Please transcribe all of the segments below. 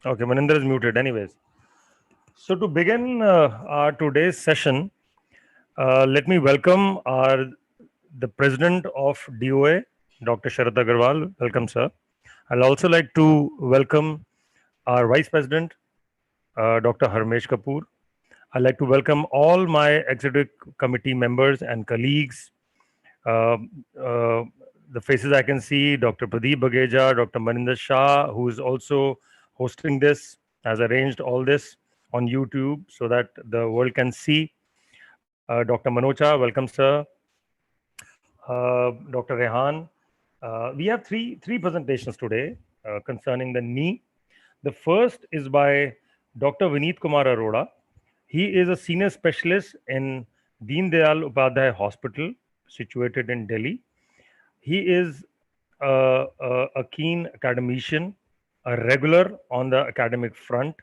Okay, Maninder is muted. Anyways, so to begin our today's session, let me welcome the president of DOA, Dr. Sharad Agarwal. Welcome, sir. I'll also like to welcome our vice president, Dr. Harmesh Kapoor. I'd like to welcome all my executive committee members and colleagues. Um uh, the faces I can see: Dr. Pradeep Bageja, Dr. Maninder Shah, who is also hosting this, has arranged all this on YouTube so that the world can see. Dr. Manocha, welcome, sir. Dr. Rehan. We have three presentations today concerning the knee. The first is by Dr. Vineet Kumar Arora. He is a senior specialist in Deen Dayal Upadhyay Hospital, situated in Delhi. He is a keen academician, a regular on the academic front,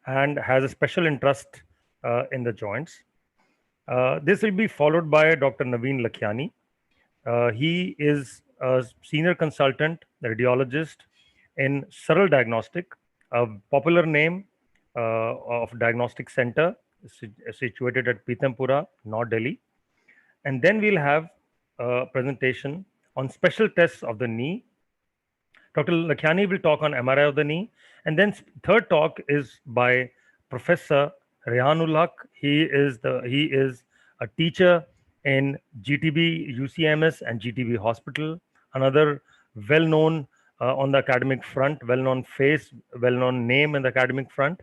and has a special interest in the joints. This will be followed by Dr. Naveen Lakhiani. He is a senior consultant, radiologist in Saral Diagnostic, a popular name of diagnostic center situated at Pitampura, North Delhi. And then we'll have a presentation on special tests of the knee. Dr. Lakhiani will talk on MRI of the knee. And then third talk is by Professor Rehanul Haq. He is a teacher in GTB UCMS and GTB Hospital, another well-known on the academic front, well-known face, well-known name in the academic front.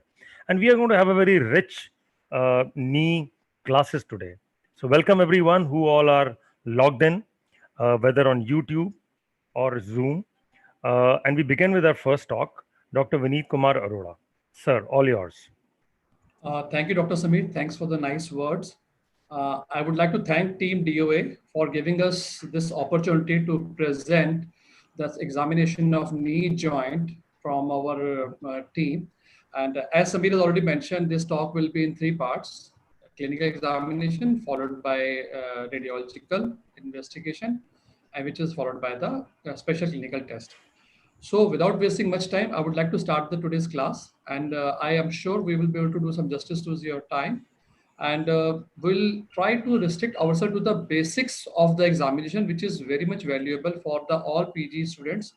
And we are going to have a very rich knee classes today. So welcome everyone who all are logged in, whether on YouTube or Zoom. And we begin with our first talk, Dr. Vineet Kumar Arora. Sir, all yours. Thank you, Dr. Samir. Thanks for the nice words. I would like to thank Team DOA for giving us this opportunity to present this examination of knee joint from our team. And as Samir has already mentioned, this talk will be in three parts: clinical examination, followed by radiological investigation, and which is followed by the special clinical test. So without wasting much time, I would like to start the today's class, and I am sure we will be able to do some justice to your time, and we'll try to restrict ourselves to the basics of the examination, which is very much valuable for the all PG students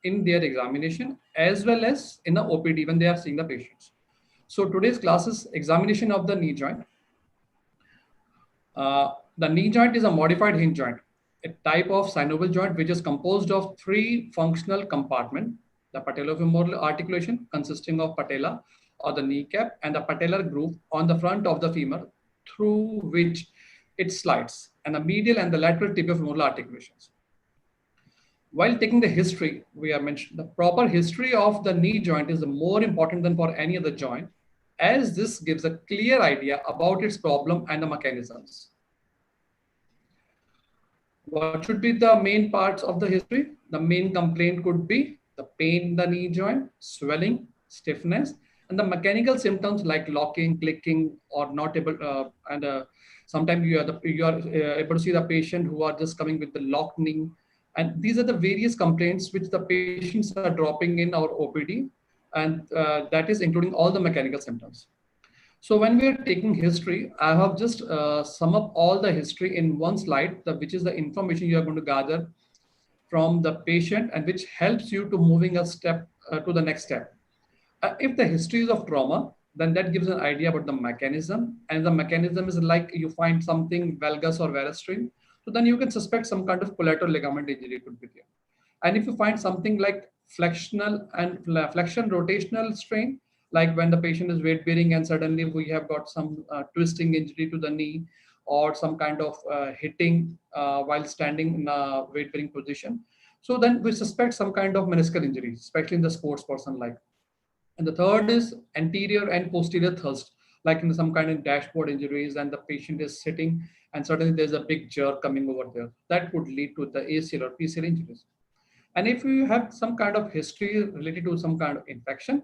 in their examination as well as in the OPD when they are seeing the patients. So today's class is examination of the knee joint. The knee joint is a modified hinge joint, a type of synovial joint which is composed of three functional compartments: the patellofemoral articulation consisting of patella or the kneecap and the patellar groove on the front of the femur through which it slides, and the medial and the lateral tibiofemoral articulations. While taking the history, we have mentioned the proper history of the knee joint is more important than for any other joint, as this gives a clear idea about its problem and the mechanisms. What should be the main parts of the history? The main complaint could be the pain in the knee joint, swelling, stiffness, and the mechanical symptoms like locking, clicking, or not able. And sometimes you are able to see the patient who are just coming with the locked knee. And these are the various complaints which the patients are dropping in our OPD, and that is including all the mechanical symptoms. So when we are taking history, I have just sum up all the history in one slide, which is the information you are going to gather from the patient and which helps you to moving a step to the next step. If the history is of trauma, then that gives an idea about the mechanism. And the mechanism is like you find something valgus or varus so then you can suspect some kind of collateral ligament injury could be there. And if you find something like flexional and flexion rotational strain, like when the patient is weight bearing and suddenly we have got some twisting injury to the knee or some kind of hitting while standing in a weight bearing position. So then we suspect some kind of meniscal injury, especially in the sports person like. And the third is anterior and posterior thrust, like in some kind of dashboard injuries, and the patient is sitting and suddenly there's a big jerk coming over there. That could lead to the ACL or PCL injuries. And if you have some kind of history related to some kind of infection,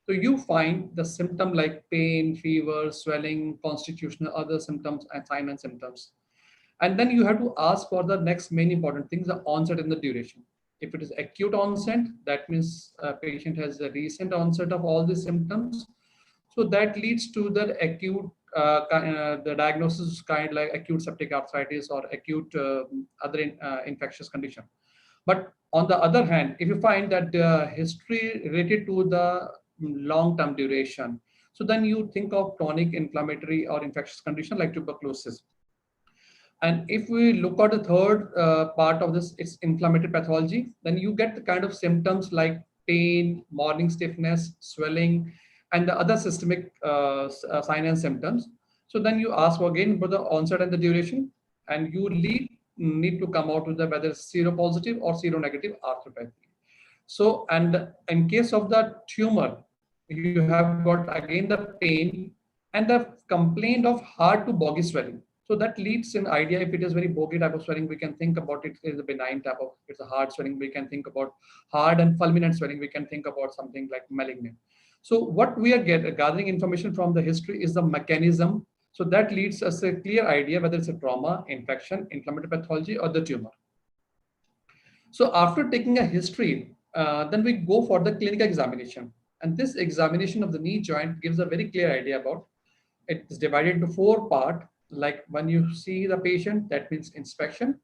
so you find the symptom like pain, fever, swelling, constitutional, other symptoms and sign symptoms. And then you have to ask for the next main important things, the onset and the duration. If it is acute onset, that means a patient has a recent onset of all these symptoms. So that leads to the acute, the diagnosis kind like acute septic arthritis or acute other infectious condition. But on the other hand, if you find that the history related to the long-term duration, so then you think of chronic inflammatory or infectious condition like tuberculosis. And if we look at the third part of this, it's inflammatory pathology, then you get the kind of symptoms like pain, morning stiffness, swelling, and the other systemic sign and symptoms. So then you ask again about the onset and the duration, and you need to come out with the whether it's seropositive or seronegative arthropathy. So, and in case of the tumor, you have got again the pain and the complaint of hard to boggy swelling. So that leads an idea if it is very boggy type of swelling, we can think about it as a benign type of, it's a hard swelling, we can think about hard and fulminant swelling, we can think about something like malignant. So what we are gathering information from the history is the mechanism. So that leads us a clear idea whether it's a trauma, infection, inflammatory pathology, or the tumor. So after taking a history, then we go for the clinical examination. And this examination of the knee joint gives a very clear idea about it. Is divided into four parts. Like when you see the patient, that means inspection.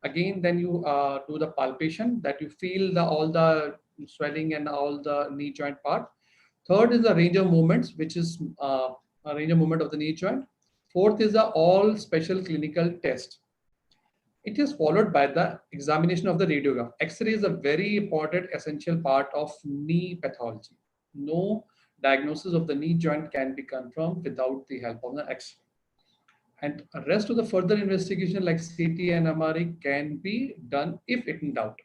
Again, then you do the palpation, that you feel all the swelling and all the knee joint part. Third is the range of movements, which is a range of movement of the knee joint. Fourth is the all special clinical test. It is followed by the examination of the radiograph. X-ray is a very important essential part of knee pathology. No diagnosis of the knee joint can be confirmed without the help of the X-ray. And the rest of the further investigation like CT and MRI can be done if it in doubt.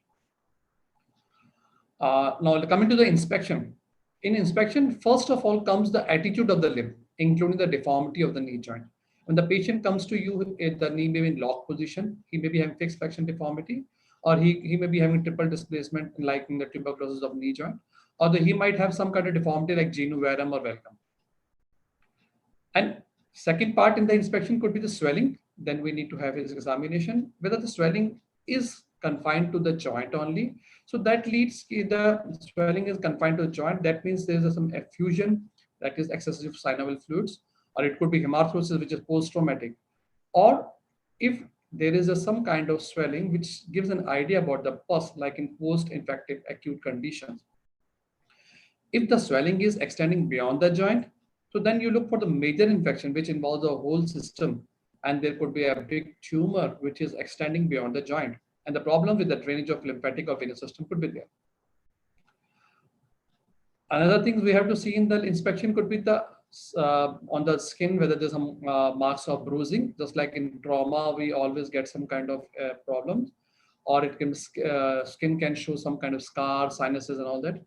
Now coming to the inspection. In inspection, first of all comes the attitude of the limb, including the deformity of the knee joint. When the patient comes to you, the knee may be in lock position, he may be having fixed flexion deformity, or he may be having triple displacement like in the tuberculosis of knee joint, or he might have some kind of deformity like genu varum or valgum. And second part in the inspection could be the swelling. Then we need to have his examination, whether the swelling is confined to the joint only. So that leads the swelling is confined to the joint. That means there is some effusion, that is excessive synovial fluids, or it could be hemarthrosis, which is post-traumatic. Or if there is some kind of swelling, which gives an idea about the pus, like in post-infective acute conditions. If the swelling is extending beyond the joint, so then you look for the major infection, which involves the whole system. And there could be a big tumor, which is extending beyond the joint. And the problem with the drainage of lymphatic or venous system could be there. Another thing we have to see in the inspection could be the on the skin, whether there's some marks of bruising. Just like in trauma, we always get some kind of problems, or it can skin can show some kind of scar, sinuses, and all that.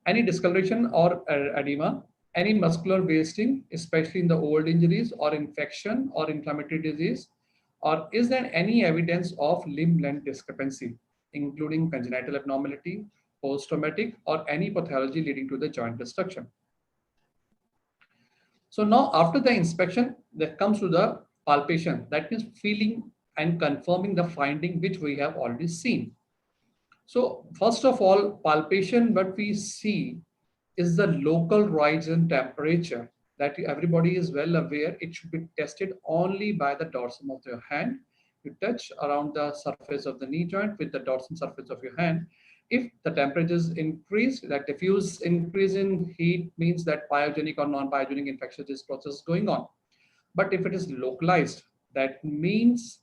Any discoloration or edema, any muscular wasting, especially in the old injuries or infection or inflammatory disease, or is there any evidence of limb length discrepancy, including congenital abnormality, post-traumatic, or any pathology leading to the joint destruction. So now after the inspection, that comes to the palpation. That means feeling and confirming the finding which we have already seen. So first of all, palpation, what we see is the local rise in temperature that everybody is well aware. It should be tested only by the dorsum of your hand. You touch around the surface of the knee joint with the dorsum surface of your hand. If the temperatures increase, that diffuse increase in heat means that pyogenic or non-pyogenic infectious process is going on. But if it is localized, that means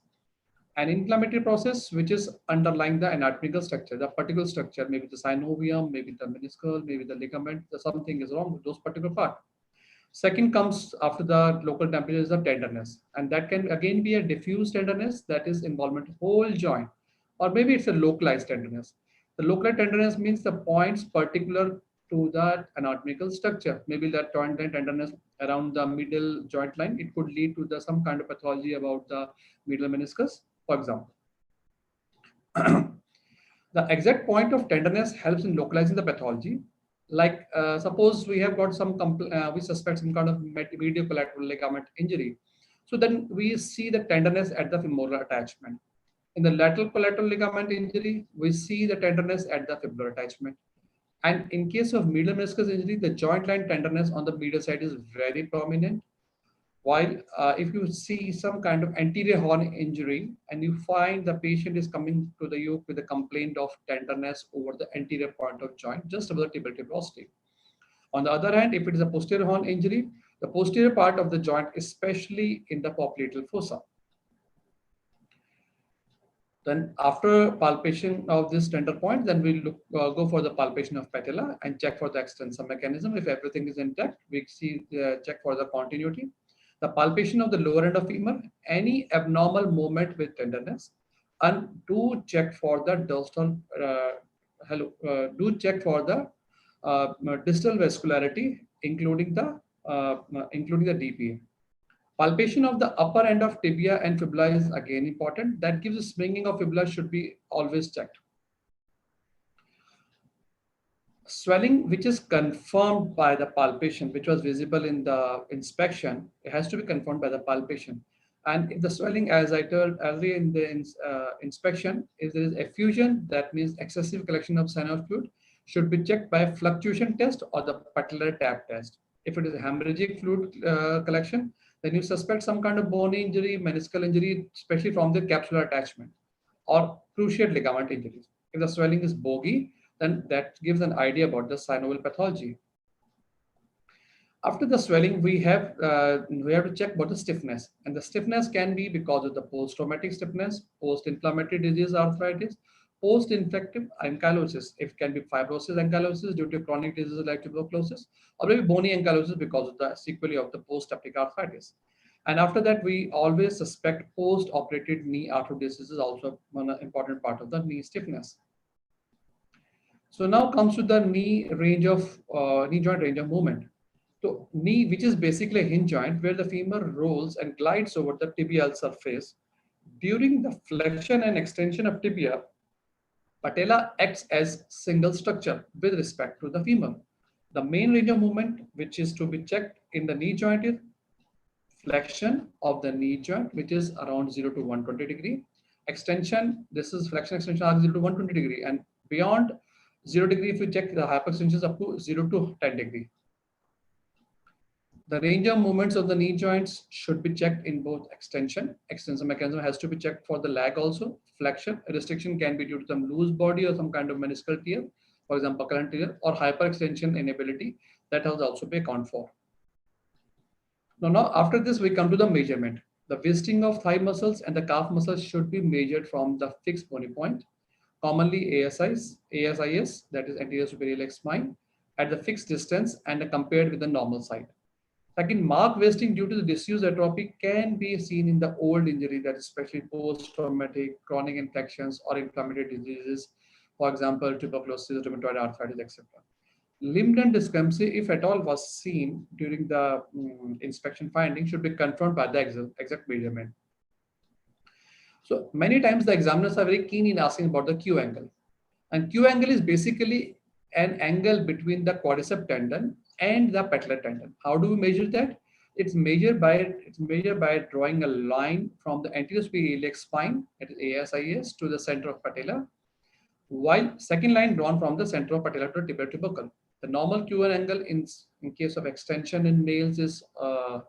an inflammatory process which is underlying the anatomical structure, the particular structure, maybe the synovium, maybe the meniscus, maybe the ligament, something is wrong with those particular parts. Second comes after the local temperature is the tenderness. And that can again be a diffuse tenderness that is involvement of whole joint, or maybe it's a localized tenderness. The localized tenderness means the points particular to that anatomical structure. Maybe that joint tenderness around the middle joint line, it could lead to some kind of pathology about the medial meniscus, for example. The exact point of tenderness helps in localizing the pathology. Like suppose we have got we suspect some kind of medial collateral ligament injury. So then we see the tenderness at the femoral attachment. In the lateral collateral ligament injury, we see the tenderness at the fibular attachment. And in case of medial meniscus injury, the joint line tenderness on the medial side is very prominent. While if you see some kind of anterior horn injury and you find the patient is coming to the you with a complaint of tenderness over the anterior point of joint, just above the tibial tuberosity. On the other hand, if it is a posterior horn injury, the posterior part of the joint, especially in the popliteal fossa. Then after palpation of this tender point, then we'll go for the palpation of patella and check for the extensor mechanism. If everything is intact, we see check for the continuity. The palpation of the lower end of femur, any abnormal movement with tenderness, and do check for the distal distal vascularity, including the DPA. Palpation of the upper end of tibia and fibula is again important. That gives a swinging of fibula should be always checked. Swelling, which is confirmed by the palpation, which was visible in the inspection, it has to be confirmed by the palpation. And if the swelling, as I told earlier in the inspection, if there is effusion, that means excessive collection of synovial fluid, should be checked by a fluctuation test or the patellar tap test. If it is hemorrhagic fluid collection, then you suspect some kind of bone injury, meniscal injury, especially from the capsular attachment, or cruciate ligament injuries. If the swelling is bogey, then that gives an idea about the synovial pathology. After the swelling, we have to check about the stiffness, and the stiffness can be because of the post-traumatic stiffness, post-inflammatory disease arthritis, post-infective ankylosis. It can be fibrosis ankylosis due to chronic diseases like tuberculosis, or maybe bony ankylosis because of the sequelae of the post-septic arthritis. And after that, we always suspect post-operated knee arthrodesis is also one important part of the knee stiffness. So now comes to the knee joint range of movement. So knee, which is basically a hinge joint where the femur rolls and glides over the tibial surface. During the flexion and extension of tibia, patella acts as single structure with respect to the femur. The main range of movement, which is to be checked in the knee joint, is flexion of the knee joint, which is around 0 to 120 degree. Extension, this is flexion extension are 0 to 120 degree, and beyond 0 degree, if you check the hyperextension up to 0 to 10 degree. The range of movements of the knee joints should be checked in both extension. Extensor mechanism has to be checked for the lag also. Flexion, a restriction can be due to some loose body or some kind of meniscal tear, for example, buccal tear, or hyperextension inability. That has also be accounted for. Now, after this, we come to the measurement. The visiting of thigh muscles and the calf muscles should be measured from the fixed bony point, commonly ASIS, that is anterior superior iliac spine, at the fixed distance and compared with the normal side. Second, mark wasting due to the disuse atrophy can be seen in the old injury, that is especially post-traumatic, chronic infections or inflammatory diseases, for example, tuberculosis, rheumatoid arthritis, etc. Limb discrepancy, if at all was seen during the inspection finding, should be confirmed by the exact measurement. So many times the examiners are very keen in asking about the Q angle. And Q angle is basically an angle between the quadricep tendon and the patellar tendon. How do we measure that? It's measured by drawing a line from the anterior superior iliac spine, that is ASIS, to the center of patella, while second line drawn from the center of patella to tibial tubercle. The normal Q1 angle in case of extension in males is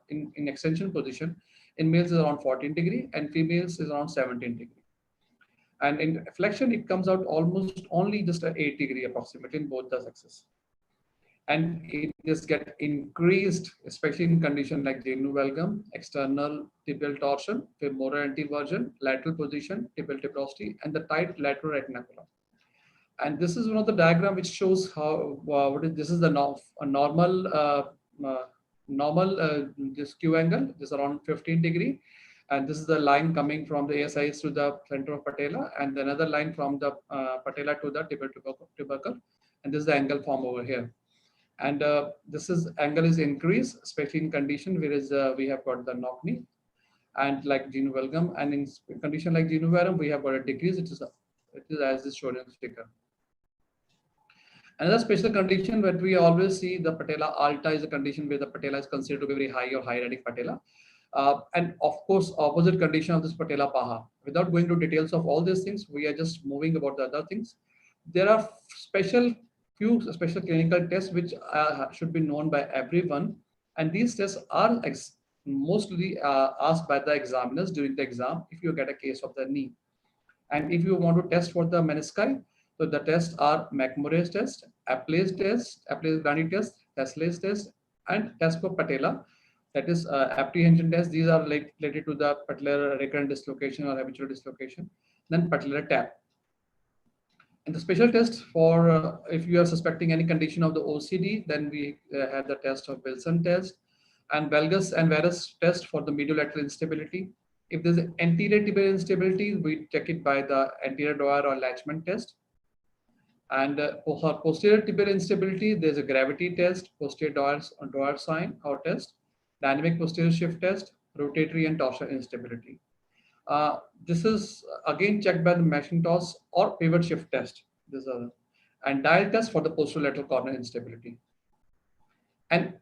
in extension position. In males is around 14 degree and females is around 17 degree. And in flexion, it comes out almost only just at 8 degree approximately in both the sexes. And it just get increased, especially in condition like genu valgum, external tibial torsion, femoral anteversion, lateral position, tibial tuberosity, and the tight lateral retinaculum. And this is one of the diagram which shows how this is the normal this Q angle. This is around 15 degree, and this is the line coming from the ASIS to the center of patella, and another line from the patella to the tibial tubercle, and this is the angle form over here. And this is angle is increased, especially in condition whereas we have got the knock knee, and like genu valgum, and in condition like genu varum, we have got a decrease. It is as is shown in the figure. Another special condition that we always see, the patella alta is a condition where the patella is considered to be very high or hieratic patella. And of course, opposite condition of this patella paha. Without going to details of all these things, we are just moving about the other things. There are few special clinical tests which should be known by everyone, and these tests are mostly asked by the examiners during the exam if you get a case of the knee. And if you want to test for the menisci, so the tests are McMurray's test, Apley's-Grani test, Tesla's test, and test for patella. That is apprehension test. These are related to the patellar recurrent dislocation or habitual dislocation. Then patellar tap. And the special test for if you are suspecting any condition of the OCD, then we have the test of Wilson test and valgus and varus test for the mediolateral instability. If there's anterior tibial instability, we check it by the anterior Dwyer or Latchman test. And for posterior tibial instability, there's a gravity test, posterior Dwyer sign or test, dynamic posterior shift test, rotatory and torsional instability. This is again checked by the Mackintosh or pivot shift test. This and dial test for the posterolateral corner instability. And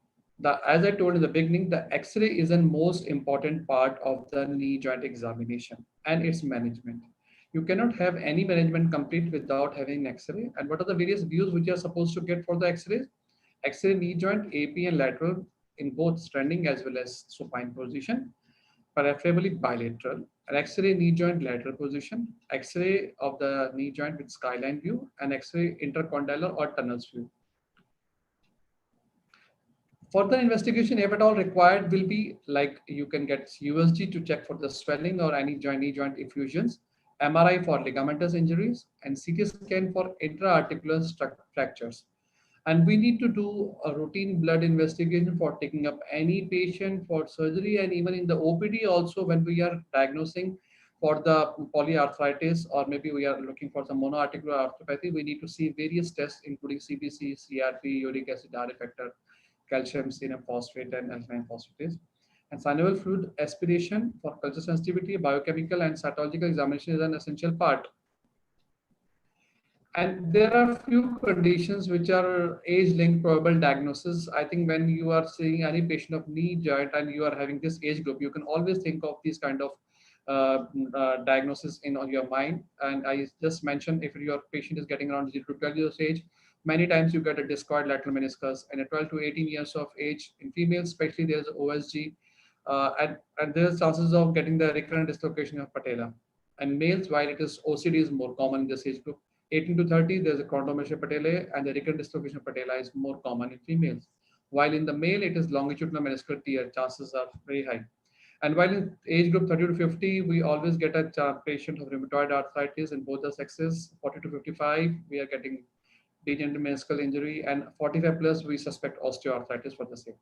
as I told in the beginning, the X-ray is a most important part of the knee joint examination and its management. You cannot have any management complete without having X-ray. And what are the various views which you are supposed to get for the X-rays? X-ray knee joint, AP and lateral in both standing as well as supine position, preferably bilateral. An X-ray knee joint lateral position, X-ray of the knee joint with skyline view, and X-ray intercondylar or tunnels view. Further investigation, if at all required, will be like you can get USG to check for the swelling or any knee joint effusions, MRI for ligamentous injuries, and CT scan for intra-articular fractures. And we need to do a routine blood investigation for taking up any patient for surgery, and even in the OPD also when we are diagnosing for the polyarthritis, or maybe we are looking for some monoarticular arthropathy, we need to see various tests including CBC, CRP, uric acid, R factor, calcium, serum phosphate, and alkaline phosphatase. And synovial fluid aspiration for culture sensitivity, biochemical and cytological examination is an essential part. And there are few conditions which are age-linked probable diagnosis. I think when you are seeing any patient of knee joint and you are having this age group, you can always think of these kind of diagnosis in on your mind. And I just mentioned if your patient is getting around 0 to 12 years of age, many times you get a discoid lateral meniscus, and at 12 to 18 years of age in females, especially there's OSG, and there's chances of getting the recurrent dislocation of patella. And males, while it is OCD is more common in this age group, 18 to 30, there's a chondromalacia patellae, and the recurrent dislocation of patella is more common in females. While in the male, it is longitudinal meniscal tear, chances are very high. And while in age group 30 to 50, we always get a patient of rheumatoid arthritis in both the sexes. 40 to 55, we are getting degenerative meniscal injury, and 45 plus, we suspect osteoarthritis for the same.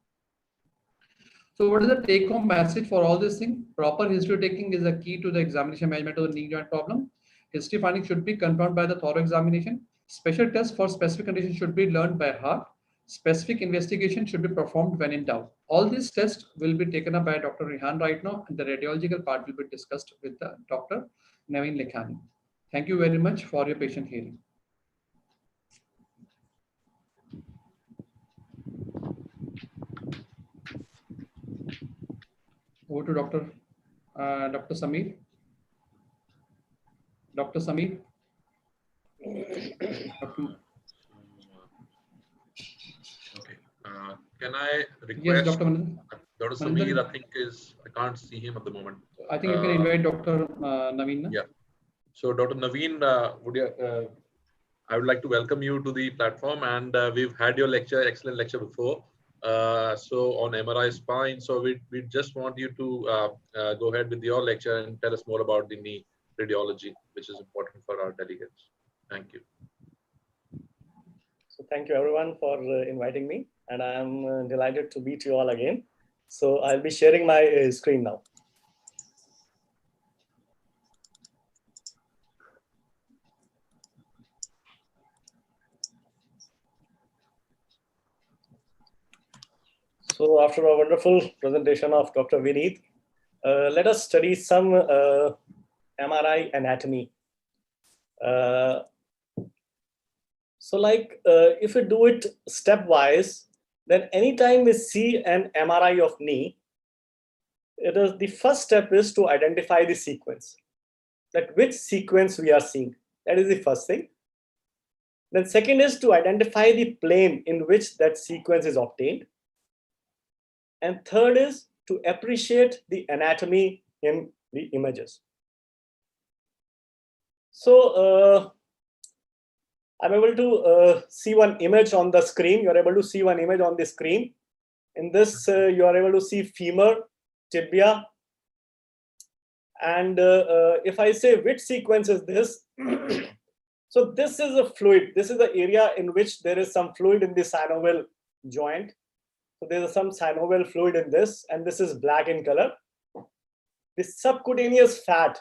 So what is the take-home message for all this thing? Proper history taking is a key to the examination management of the knee joint problem. History finding should be confirmed by the thorough examination. Special tests for specific conditions should be learned by heart. Specific investigation should be performed when in doubt. All these tests will be taken up by Dr. Rehan right now, and the radiological part will be discussed with the Dr. Naveen Lekhani. Thank you very much for your patient hearing. Over to Dr. Sameer. Dr. Sameer. Okay. Can I request? Yes, Dr. Dr. Sameer, I think I can't see him at the moment. I think you can invite Dr. Naveen. Yeah. So Dr. Naveen, I would like to welcome you to the platform, and we've had your lecture, excellent lecture before. So on MRI spine, so we just want you to go ahead with your lecture and tell us more about the knee radiology, which is important for our delegates. Thank you. So thank you everyone for inviting me, and I am delighted to meet you all again. So I'll be sharing my screen now. So after a wonderful presentation of Dr. Vineet, let us study some MRI anatomy. So like if we do it stepwise, then anytime we see an MRI of knee, the first step is to identify the sequence. that which sequence we are seeing. That is the first thing. Then second is to identify the plane in which that sequence is obtained. And third is to appreciate the anatomy in the images. So I'm able to see one image on the screen. You're able to see one image on the screen. In this, you are able to see femur, tibia. And if I say which sequence is this, so this is a fluid. This is the area in which there is some fluid in the synovial joint. So there is some synovial fluid in this, and this is black in color. The subcutaneous fat.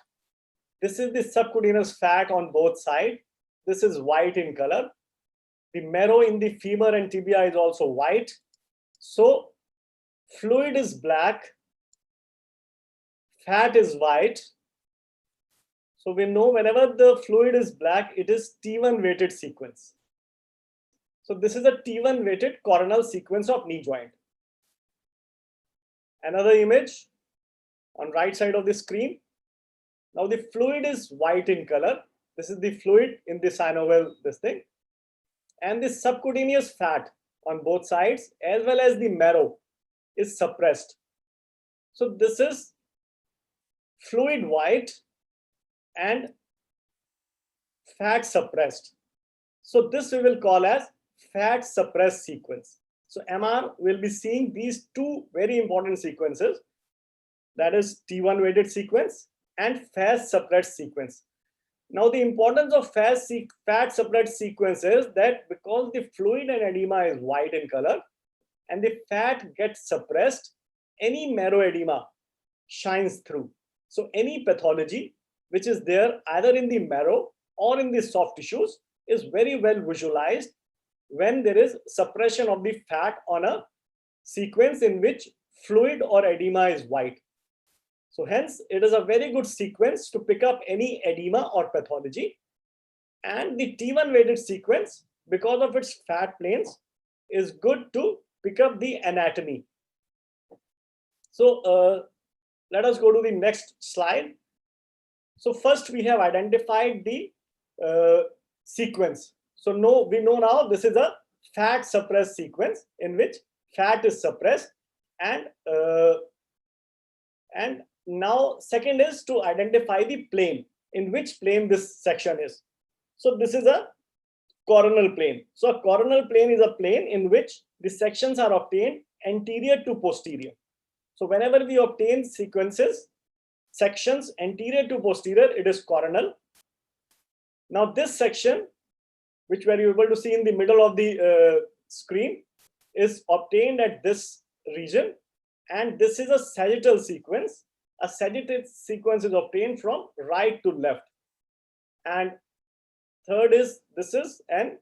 This is the subcutaneous fat on both sides. This is white in color. The marrow in the femur and tibia is also white. So fluid is black, fat is white. So we know whenever the fluid is black, it is T1 weighted sequence. So this is a T1 weighted coronal sequence of knee joint. Another image on right side of the screen. Now the fluid is white in color. This is the fluid in the synovial, this thing. And the subcutaneous fat on both sides as well as the marrow is suppressed. So this is fluid white and fat suppressed. So this we will call as fat suppressed sequence. So MR will be seeing these two very important sequences, that is T1 weighted sequence and fat suppressed sequence. Now the importance of fat suppressed sequence is that because the fluid and edema is white in color and the fat gets suppressed, any marrow edema shines through. So any pathology which is there either in the marrow or in the soft tissues is very well visualized when there is suppression of the fat on a sequence in which fluid or edema is white. So hence it is a very good sequence to pick up any edema or pathology. And the T1 weighted sequence, because of its fat planes, is good to pick up the anatomy. So let us go to the next slide. So first we have identified the sequence. So we know now this is a fat suppressed sequence in which fat is suppressed, and now second is to identify the plane, in which plane this section is. So this is a coronal plane. So a coronal plane is a plane in which the sections are obtained anterior to posterior. So whenever we obtain sections anterior to posterior, it is coronal. Now this section, which we are able to see in the middle of the screen, is obtained at this region, and this is a sagittal sequence. A sagittal sequence is obtained from right to left. And third is, this is an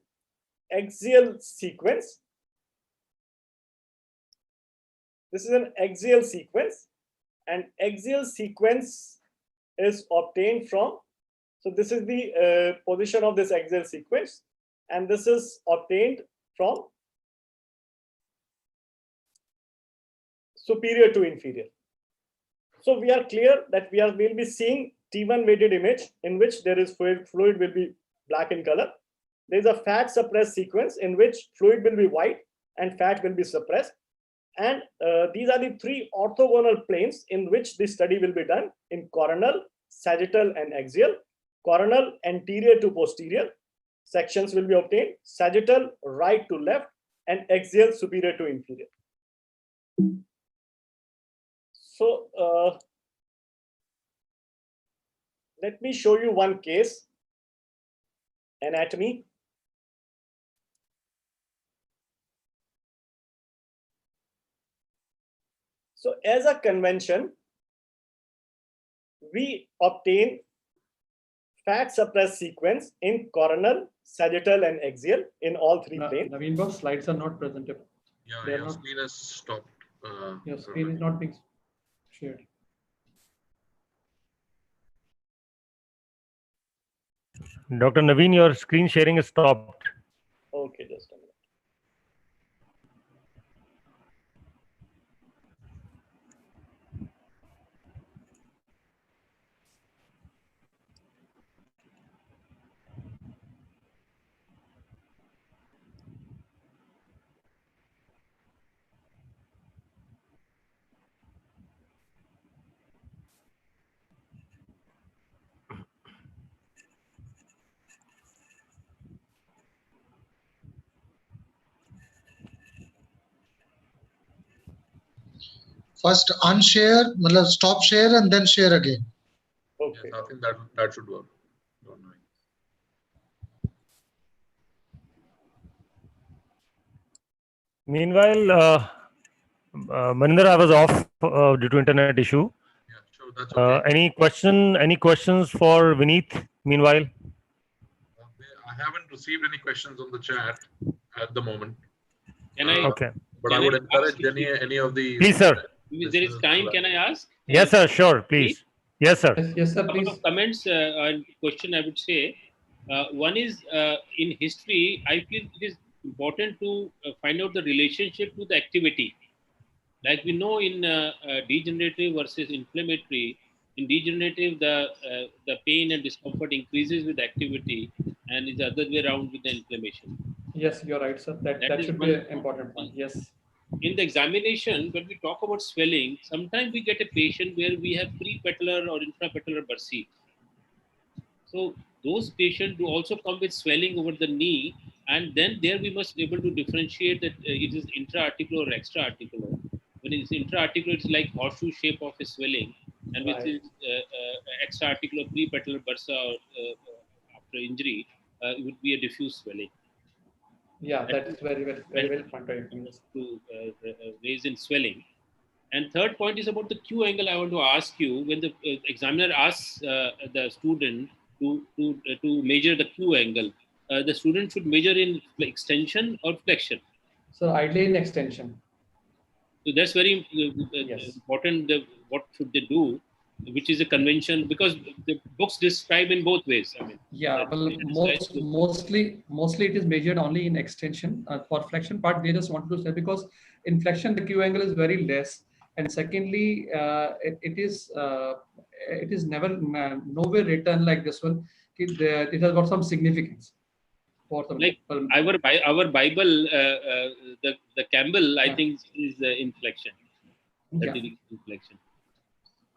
axial sequence. This is an axial sequence, and axial sequence is obtained from, so this is the position of this axial sequence, and this is obtained from superior to inferior. So we are clear that we will be seeing T1 weighted image in which there is fluid will be black in color. There is a fat suppressed sequence in which fluid will be white and fat will be suppressed. And these are the three orthogonal planes in which this study will be done in coronal, sagittal, and axial. Coronal anterior to posterior sections will be obtained, sagittal right to left, and axial superior to inferior. So let me show you one case, anatomy. So as a convention, we obtain fat suppressed sequence in coronal, sagittal, and axial in all three planes. Naveen boss, slides are not presentable. Yeah, your screen has stopped. Your screen is not being shared. Dr. Naveen, your screen sharing is stopped. Okay, just a minute. First unshare, matlab stop share and then share again. Okay. Yes, I think that should work. Don't know. Meanwhile, Maninder, I was off due to internet issue. Yeah, sure, that's okay. Any questions for Vineet? Meanwhile, I haven't received any questions on the chat at the moment. Can I? okay. But Can I would I encourage ask any of the. Please, sir. If there is time, can I ask? Yes, sir. Sure, please. Yes, sir. Yes, sir, Couple please. of comments and question I would say. One is in history, I feel it is important to find out the relationship to the activity. Like we know in degenerative versus inflammatory, in degenerative the pain and discomfort increases with activity, and is the other way around with the inflammation. Yes, you're right, sir. That That is should one- be an important point. Yes. In the examination, when we talk about swelling, sometimes we get a patient where we have prepatellar or infrapatellar bursae. So those patients do also come with swelling over the knee, and then there we must be able to differentiate that it is intra-articular or extra-articular. When it's intra-articular, it's like horseshoe shape of a swelling, and Right. which is extra-articular prepatellar bursa after injury, it would be a diffuse swelling. Yeah, that's very well pointed. Yes. To raise in swelling. And third point is about the Q angle. I want to ask you, when the examiner asks the student to measure the Q angle, the student should measure in extension or flexion. So ideally in extension. So that's very Yes. important. What should they do? Which is a convention, because the books describe in both ways. I mean, Yeah, well, mostly it is measured only in extension. For flexion part, they just wanted to say because in flexion the Q angle is very less, and secondly, it is never nowhere written like this one. It has got some significance for the like our Bible, the Campbell, I think, is inflection. Yeah. Inflection.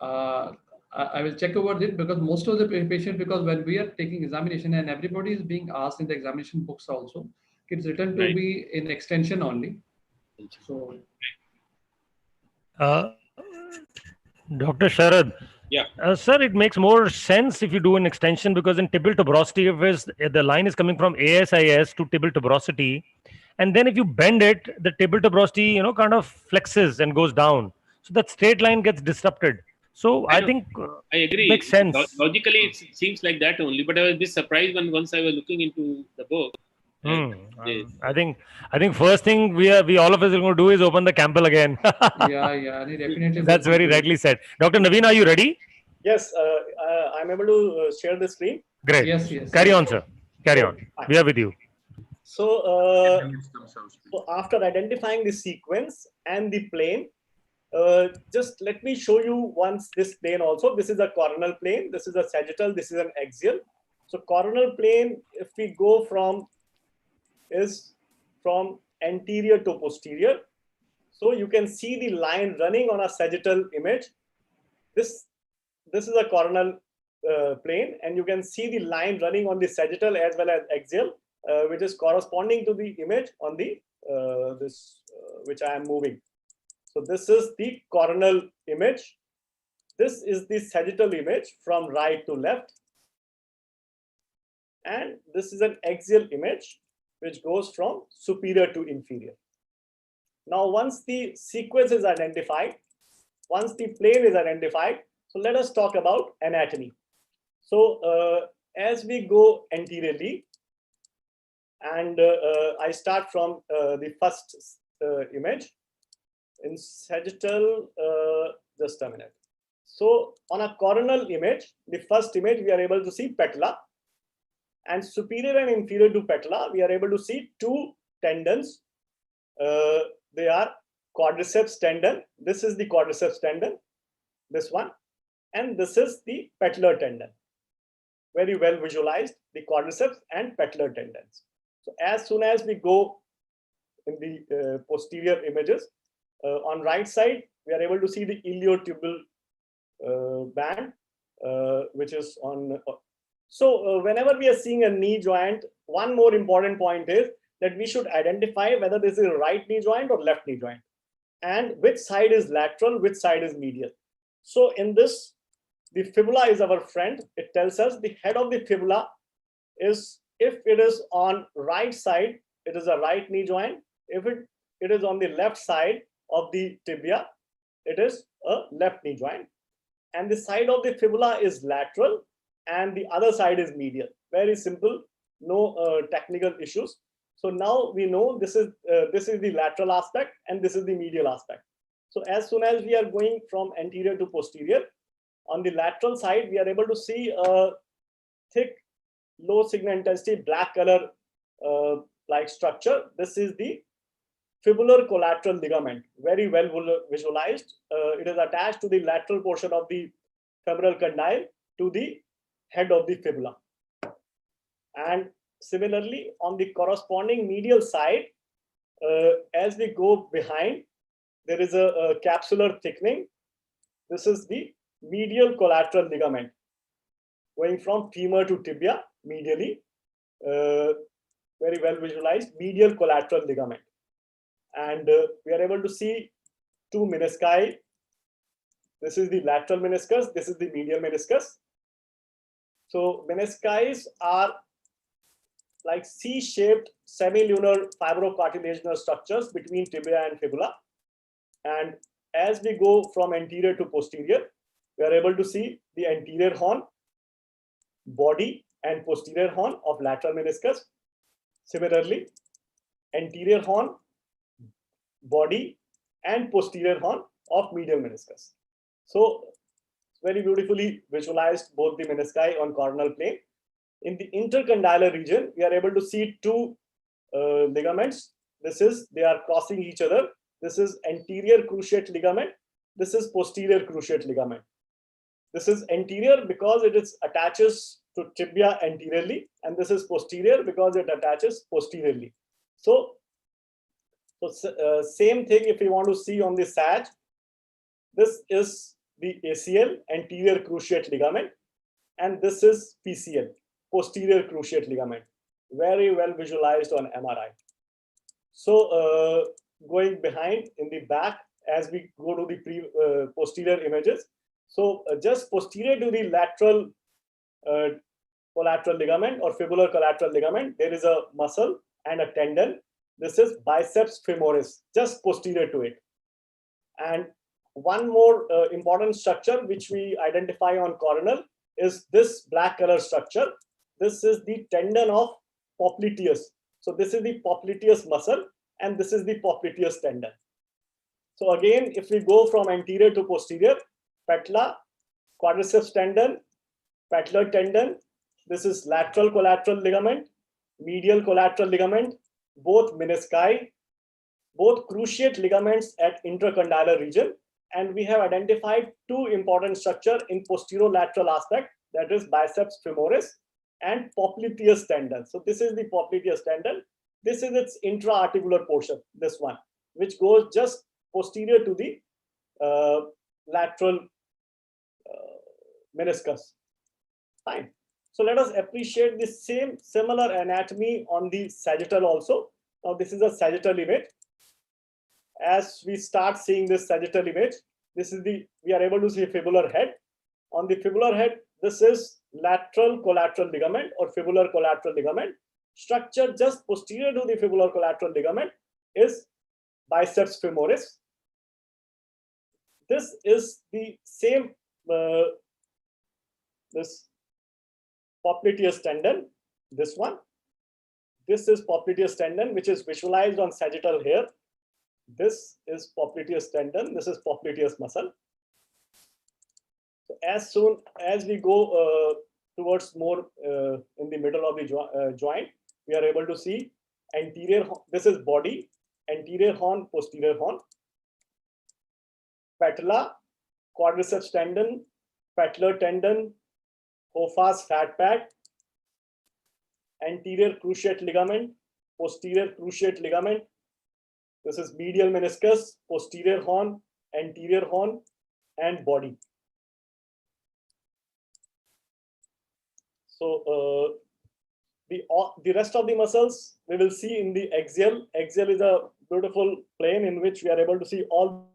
I will check over it because most of the patient, because when we are taking examination and everybody is being asked in the examination books also, it's written to Right. be in extension only. So Dr. Sharad. Yeah. Sir, it makes more sense if you do an extension, because in tibial tuberosity, if the line is coming from ASIS to tibial tuberosity, and then if you bend it, the tibial tuberosity, kind of flexes and goes down. So that straight line gets disrupted. So I think I agree. makes sense. Logically, it seems like that only. But I was a bit surprised when once I was looking into the book. I think first thing we all of us are going to do is open the Campbell again. yeah, definitely. That's very rightly said. Dr. Naveen, are you ready? Yes, I'm able to share the screen. Great. Yes. Carry on, sir. Carry on. We are with you. So, so after identifying the sequence and the plane, just let me show you once this plane also. This is a coronal plane. This is a sagittal. This is an axial. So coronal plane, if we go from anterior to posterior. So you can see the line running on a sagittal image. This is a coronal plane, and you can see the line running on the sagittal as well as axial, which is corresponding to the image on the which I am moving. So this is the coronal image. This is the sagittal image from right to left. And this is an axial image which goes from superior to inferior. Now, once the sequence is identified, once the plane is identified, so let us talk about anatomy. So as we go anteriorly, and I start from the first image in sagittal, just a minute. So on a coronal image, the first image, we are able to see patella, and superior and inferior to patella, we are able to see two tendons. They are quadriceps tendon. This is the quadriceps tendon, this one, and this is the patellar tendon. Very well visualized, the quadriceps and patellar tendons. So as soon as we go in the posterior images, on right side, we are able to see the iliotibial band, which is on. So whenever we are seeing a knee joint, one more important point is that we should identify whether this is a right knee joint or left knee joint. and which side is lateral, which side is medial. So in this, the fibula is our friend. It tells us the head of the fibula is, if it is on right side, it is a right knee joint. If it is on the left side of the tibia, it is a left knee joint. And the side of the fibula is lateral and the other side is medial. Very simple, no technical issues. So now we know this is the lateral aspect and this is the medial aspect. So as soon as we are going from anterior to posterior, on the lateral side, we are able to see a thick, low signal intensity, black color like structure. This is the fibular collateral ligament, very well visualized. It is attached to the lateral portion of the femoral condyle to the head of the fibula. And similarly, on the corresponding medial side, as we go behind, there is a capsular thickening. This is the medial collateral ligament going from femur to tibia medially. Very well visualized medial collateral ligament. And we are able to see two menisci. This is the lateral meniscus. This is the medial meniscus. So menisci are like C-shaped semilunar fibrocartilaginous structures between tibia and fibula. And as we go from anterior to posterior, we are able to see the anterior horn, body, and posterior horn of lateral meniscus. Similarly, anterior horn, body, and posterior horn of medial meniscus. So very beautifully visualized both the menisci on coronal plane. In the intercondylar region, we are able to see two ligaments. They are crossing each other. This is anterior cruciate ligament. This is posterior cruciate ligament. This is anterior because it attaches to tibia anteriorly, and this is posterior because it attaches posteriorly. So same thing if you want to see on the SAG. This is the ACL, anterior cruciate ligament, and this is PCL, posterior cruciate ligament. Very well visualized on MRI. So going behind in the back as we go to the posterior images. So just posterior to the lateral collateral ligament or fibular collateral ligament, there is a muscle and a tendon. This is biceps femoris, just posterior to it. And one more important structure which we identify on coronal is this black color structure. This is the tendon of popliteus. So this is the popliteus muscle and this is the popliteus tendon. So again, if we go from anterior to posterior, patella, quadriceps tendon, patellar tendon, this is lateral collateral ligament, medial collateral ligament, both menisci, both cruciate ligaments at intercondylar region. And we have identified two important structures in posterolateral aspect, that is biceps femoris and popliteus tendon. So this is the popliteus tendon. This is its intra-articular portion, this one, which goes just posterior to the lateral meniscus. Fine. So let us appreciate the similar anatomy on the sagittal also. Now this is a sagittal image. As we start seeing this sagittal image, we are able to see fibular head. On the fibular head, this is lateral collateral ligament or fibular collateral ligament. Structure just posterior to the fibular collateral ligament is biceps femoris. This is the same this popliteus tendon, this one. This is popliteus tendon, which is visualized on sagittal here. This is popliteus tendon. This is popliteus muscle. So as soon as we go towards more in the middle of the joint, we are able to see anterior. This is body, anterior horn, posterior horn, patella, quadriceps tendon, patellar tendon, Hoffa's fat pad, anterior cruciate ligament, posterior cruciate ligament. This is medial meniscus, posterior horn, anterior horn, and body. So the rest of the muscles we will see in the axial. Axial is a beautiful plane in which we are able to see all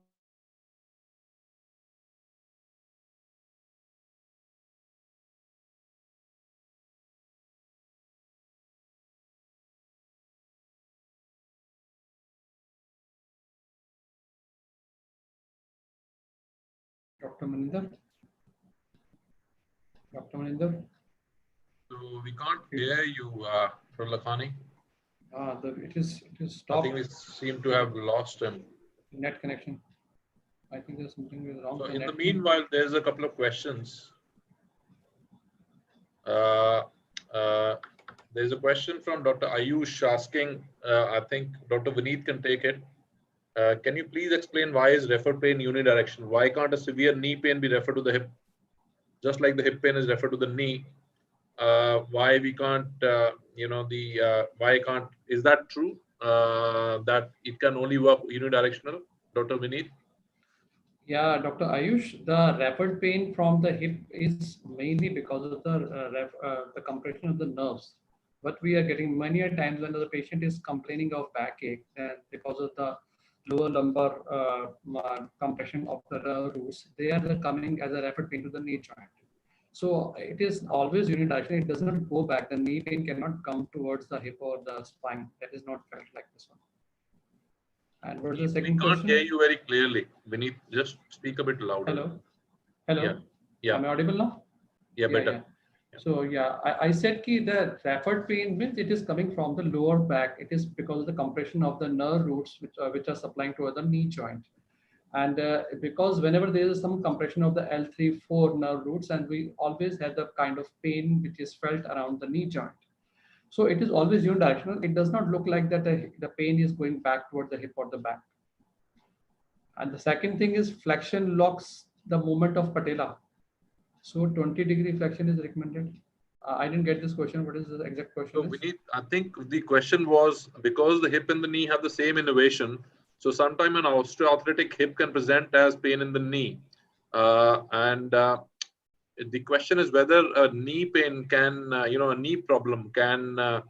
Dr. Maninder? Dr. Maninder? So we can't hear you, Dr. Lakhani. It is I stopped. think we seem to have lost him. Net connection. I think there's something wrong. So with in the net meanwhile, there's a couple of questions. There's a question from Dr. Ayush asking, I think Dr. Vineet can take it. Can you please explain why is referred pain unidirectional? Why can't a severe knee pain be referred to the hip? Just like the hip pain is referred to the knee. Why we can't, why can't, is that true? That it can only work unidirectional, Dr. Vineet? Yeah, Dr. Ayush, the rapid pain from the hip is mainly because of the compression of the nerves. What we are getting many a times when the patient is complaining of backache, and because of the lower lumbar compression of the nerve roots, they are coming as a rapid pain to the knee joint. So it is always unidirectional. It does not go back. The knee pain cannot come towards the hip or the spine. That is not felt like this one. And what is the second question? We can't hear you very clearly. Vineet, just speak a bit louder. Hello. Hello. Yeah. Yeah. Am I audible now? Yeah, better. Yeah. So yeah, I said ki the rapid pain means it is coming from the lower back. It is because of the compression of the nerve roots which are supplying to the knee joint. And because whenever there is some compression of the L3-4 nerve roots, and we always have the kind of pain which is felt around the knee joint. So it is always unidirectional. It does not look like that the pain is going back toward the hip or the back. And the second thing is flexion locks the movement of patella. So 20-degree flexion is recommended. I didn't get this question. What is the exact question? So Vineet, I think the question was because the hip and the knee have the same innervation. So sometimes an osteoarthritic hip can present as pain in the knee. The question is whether a knee pain can, a knee problem can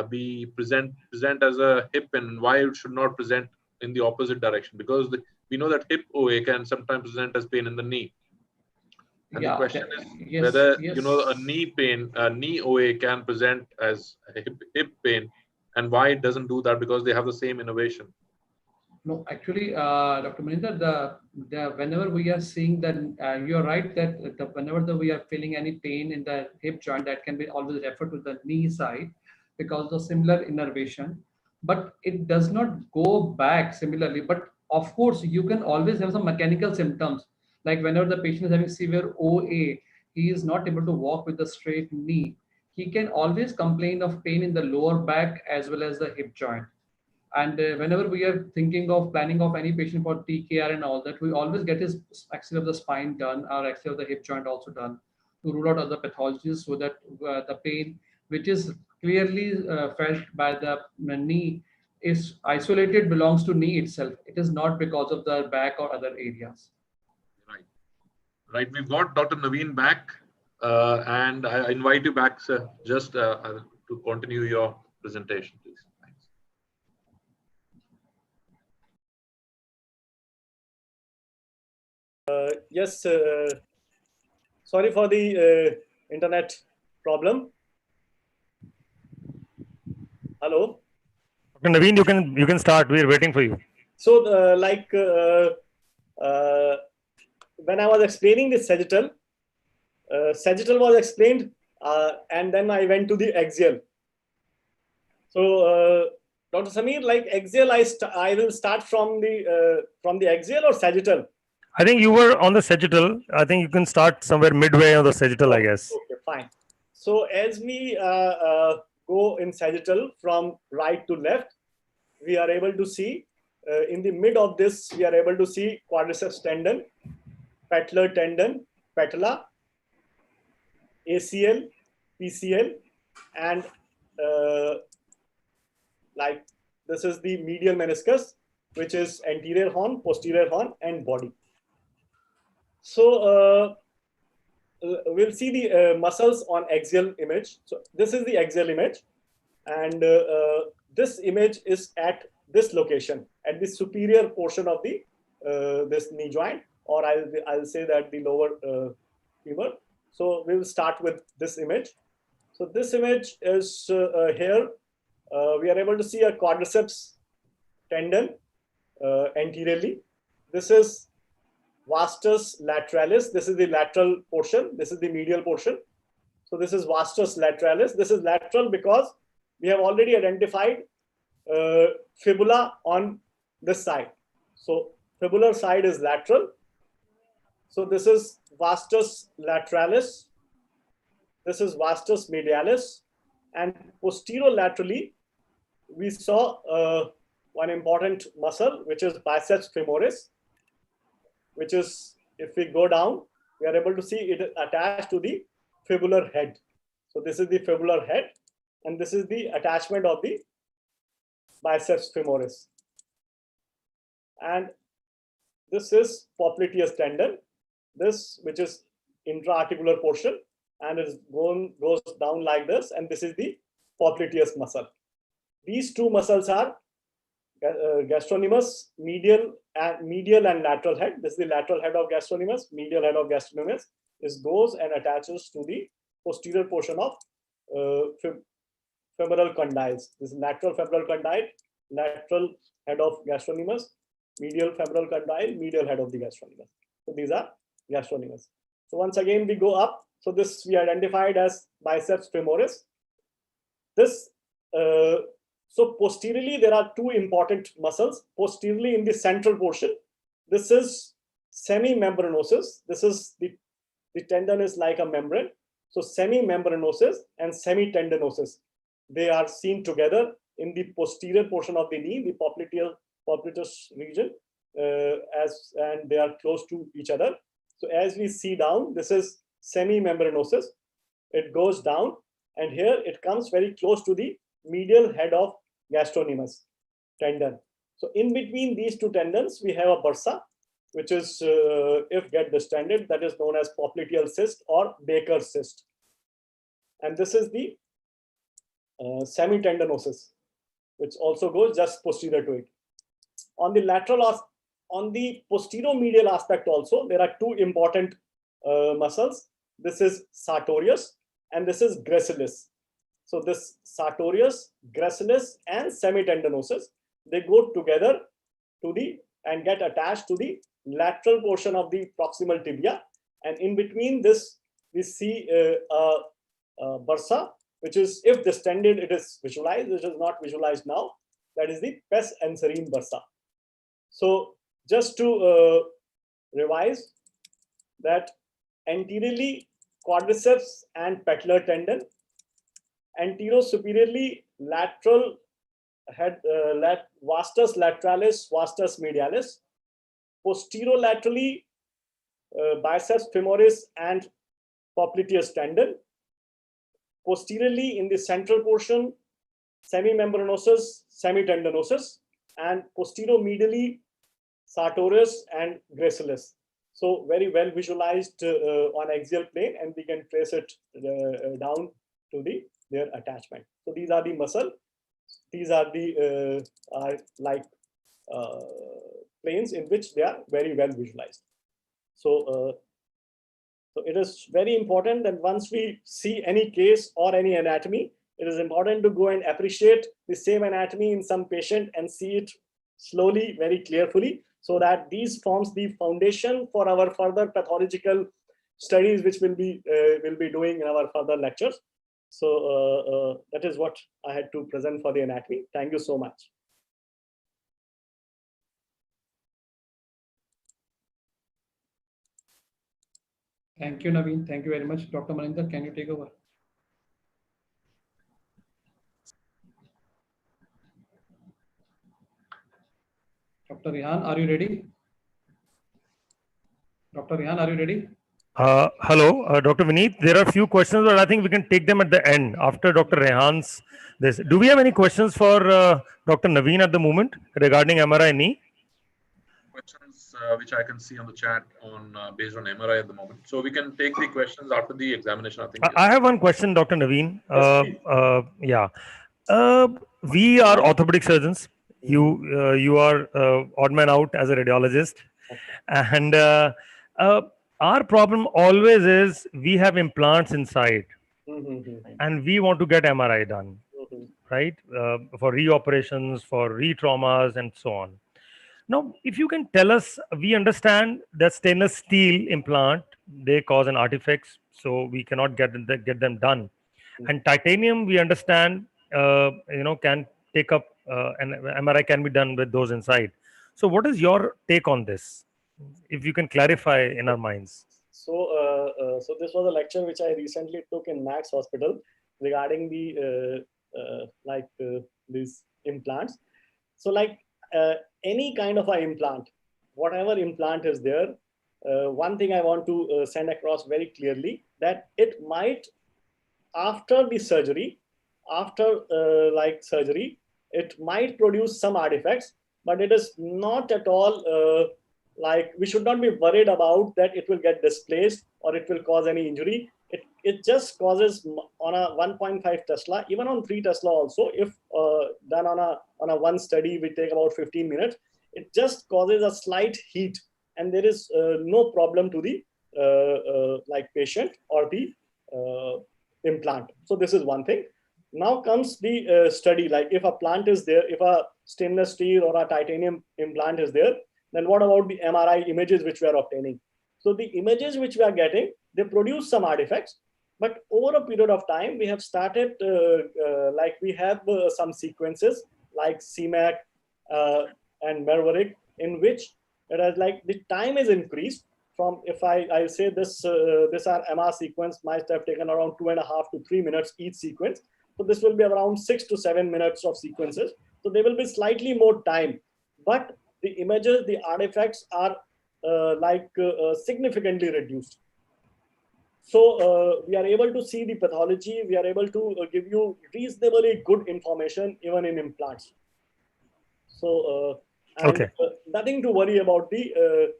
be present as a hip pain, and why it should not present in the opposite direction, because we know that hip OA can sometimes present as pain in the knee. And the question is whether a knee pain, knee OA can present as a hip pain, and why it doesn't do that, because they have the same innervation. No, actually, Dr. Maninder, whenever we are seeing that, you're right that whenever we are feeling any pain in the hip joint, that can be always referred to the knee side because of similar innervation, but it does not go back similarly. But of course, you can always have some mechanical symptoms, like whenever the patient is having severe OA, he is not able to walk with a straight knee. He can always complain of pain in the lower back as well as the hip joint. And whenever we are thinking of planning of any patient for TKR and all that, we always get his X-ray of the spine done, or X-ray of the hip joint also done, to rule out other pathologies, so that the pain, which is clearly felt by the knee, is isolated, belongs to knee itself. It is not because of the back or other areas. Right. We've got Dr. Naveen back, and I invite you back, sir, just to continue your presentation, please. Yes, sorry for the internet problem. Hello. Dr. Naveen, you can start. We are waiting for you. So, when I was explaining the sagittal, sagittal was explained, and then I went to the axial. So, Dr. Samir, like axial, I will start from the axial or sagittal. I think you were on the sagittal. I think you can start somewhere midway on the sagittal, I guess. Okay, fine. So as we go in sagittal from right to left, we are able to see in the mid of this, we are able to see quadriceps tendon, patellar tendon, patella, ACL, PCL, and like this is the medial meniscus, which is anterior horn, posterior horn, and body. So we'll see the muscles on axial image. So this is the axial image, and this image is at this location at the superior portion of the this knee joint, or I'll say that the lower femur. So we will start with this image. So this image is here. We are able to see a quadriceps tendon anteriorly. This is vastus lateralis. This is the lateral portion. This is the medial portion. So this is vastus lateralis. This is lateral because we have already identified fibula on this side. So fibular side is lateral. So this is vastus lateralis. This is vastus medialis. And posterolaterally, we saw one important muscle, which is biceps femoris, which is, if we go down, we are able to see it attached to the fibular head. So this is the fibular head, and this is the attachment of the biceps femoris. And this is popliteus tendon, this which is intra-articular portion, and it goes down like this, and this is the popliteus muscle. These two muscles are gastrocnemius, medial and lateral head. This is the lateral head of gastrocnemius, medial head of gastrocnemius. This goes and attaches to the posterior portion of femoral condyles. This is lateral femoral condyle, lateral head of gastrocnemius, medial femoral condyle, medial head of the gastrocnemius. So these are gastrocnemius. So once again we go up. So this we identified as biceps femoris. This so posteriorly there are two important muscles. Posteriorly in the central portion, this is semimembranosus. This is the tendon is like a membrane. So semimembranosus and semitendinosus, they are seen together in the posterior portion of the knee, the popliteus region, and they are close to each other. So as we see down, this is semimembranosus. It goes down, and here it comes very close to the medial head of gastrocnemius tendon. So in between these two tendons, we have a bursa, which is, if get distended, that is known as popliteal cyst or Baker's cyst. And this is the semitendinosus, which also goes just posterior to it. On the lateral, on the posteromedial aspect also, there are two important muscles. This is sartorius and this is gracilis. So this sartorius, gracilis, and semitendinosus, they go together to the and get attached to the lateral portion of the proximal tibia. And in between this, we see a bursa, which is, if distended, it is visualized. It is not visualized now. That is the pes anserine bursa. So just to revise that anteriorly quadriceps and patellar tendon, anterosuperiorly lateral head, vastus lateralis, vastus medialis, posterolaterally biceps femoris and popliteus tendon, posteriorly in the central portion semimembranosus, semitendinosus, and posteromedially sartorius and gracilis. So very well visualized on axial plane, and we can trace it down to their attachment. So these are the muscle. These are the planes in which they are very well visualized. So, so it is very important that once we see any case or any anatomy, it is important to go and appreciate the same anatomy in some patient and see it slowly, very carefully, so that these forms the foundation for our further pathological studies, which we'll be doing in our further lectures. So that is what I had to present for the anatomy. Thank you so much. Thank you, Naveen. Thank you very much. Dr. Maninder, can you take over? Dr. Rehan, are you ready? Dr. Rehan, are you ready? Hello, Dr. Vineet. There are a few questions, but I think we can take them at the end after Dr. Rehan's this. Do we have any questions for Dr. Naveen at the moment regarding MRI knee? Questions which I can see on the chat on based on MRI at the moment. So we can take the questions after the examination. I think. I have one question, Dr. Naveen. Yeah. We are orthopedic surgeons. You are odd man out as a radiologist, and our problem always is we have implants inside, and we want to get MRI done, right? For reoperations, for re-traumas, and so on. Now, if you can tell us, we understand that stainless steel implant, they cause an artifacts, so we cannot get them done. And titanium, we understand, can take up an MRI can be done with those inside. So, what is your take on this? If you can clarify in our minds. So this was a lecture which I recently took in Max Hospital regarding these implants. So any kind of an implant, whatever implant is there, one thing I want to send across very clearly, that it might, after the surgery, surgery, it might produce some artifacts, but it is not at all we should not be worried about that it will get displaced or it will cause any injury. It just causes on a 1.5 Tesla, even on 3 Tesla also, if done on a one study, we take about 15 minutes, it just causes a slight heat, and there is no problem to the patient or the implant. So this is one thing. Now comes the study, like if a plant is there, if a stainless steel or a titanium implant is there, then what about the MRI images which we are obtaining? So the images which we are getting, they produce some artifacts, but over a period of time, we have started, we have some sequences like CMAC and Merveric, in which it is like the time is increased from, if I say this our MR sequence might have taken around 2.5 to 3 minutes each sequence. So this will be around 6 to 7 minutes of sequences. So there will be slightly more time, but the images, the artifacts are significantly reduced. So we are able to see the pathology. We are able to give you reasonably good information even in implants. So nothing to worry about the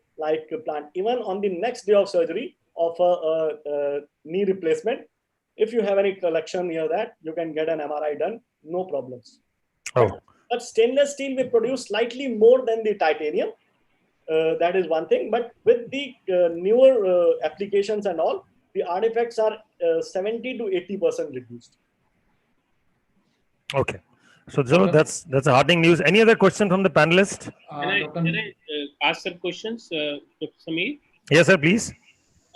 plant. Even on the next day of surgery of a knee replacement, if you have any collection near that, you can get an MRI done, no problems. But stainless steel will produce slightly more than the titanium. That is one thing. But with the newer applications and all, the artifacts are 70 to 80% reduced. Okay. So, Joe, that's a heartening news. Any other question from the panelists? Can I ask some questions, Dr. Sameer? Yes, sir, please.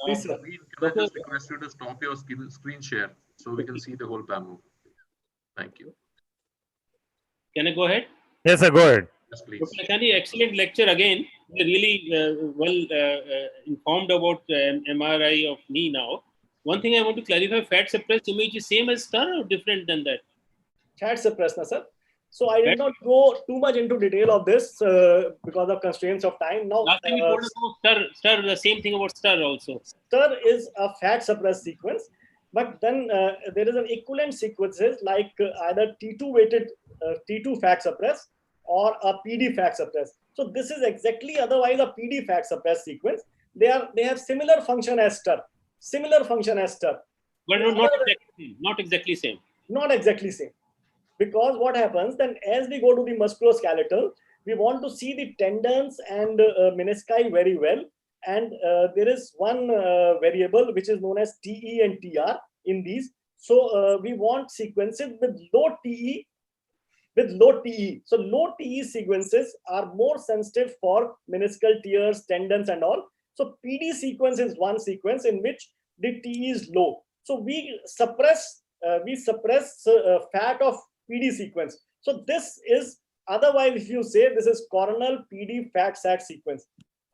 Please, sir. Can I just request you to stop your screen share so we can see the whole panel? Thank you. Can I go ahead? Yes, sir, go ahead. Yes, please. Dr. Lakhani, excellent lecture again. We're really well informed about MRI of knee now. One thing I want to clarify, fat suppressed image is same as STIR or different than that? Fat suppressed, sir. So I did not go too much into detail of this because of constraints of time. Now, last time you told us about STIR, the same thing about STIR also. STIR is a fat suppressed sequence, but then there is an equivalent sequences like either T2 weighted T2 fat suppressed or a PD fat suppressed. So this is exactly otherwise a PD fat suppressed sequence. They have similar function as STIR. But not exactly same. Not exactly same. Because what happens then, as we go to the musculoskeletal, we want to see the tendons and menisci very well. And there is one variable which is known as TE and TR in these. So we want sequences with low TE. So low TE sequences are more sensitive for meniscal tears, tendons and all. So PD sequence is one sequence in which the TE is low. So we suppress fat of PD sequence. So this is, otherwise if you say this is coronal PD fat sat sequence.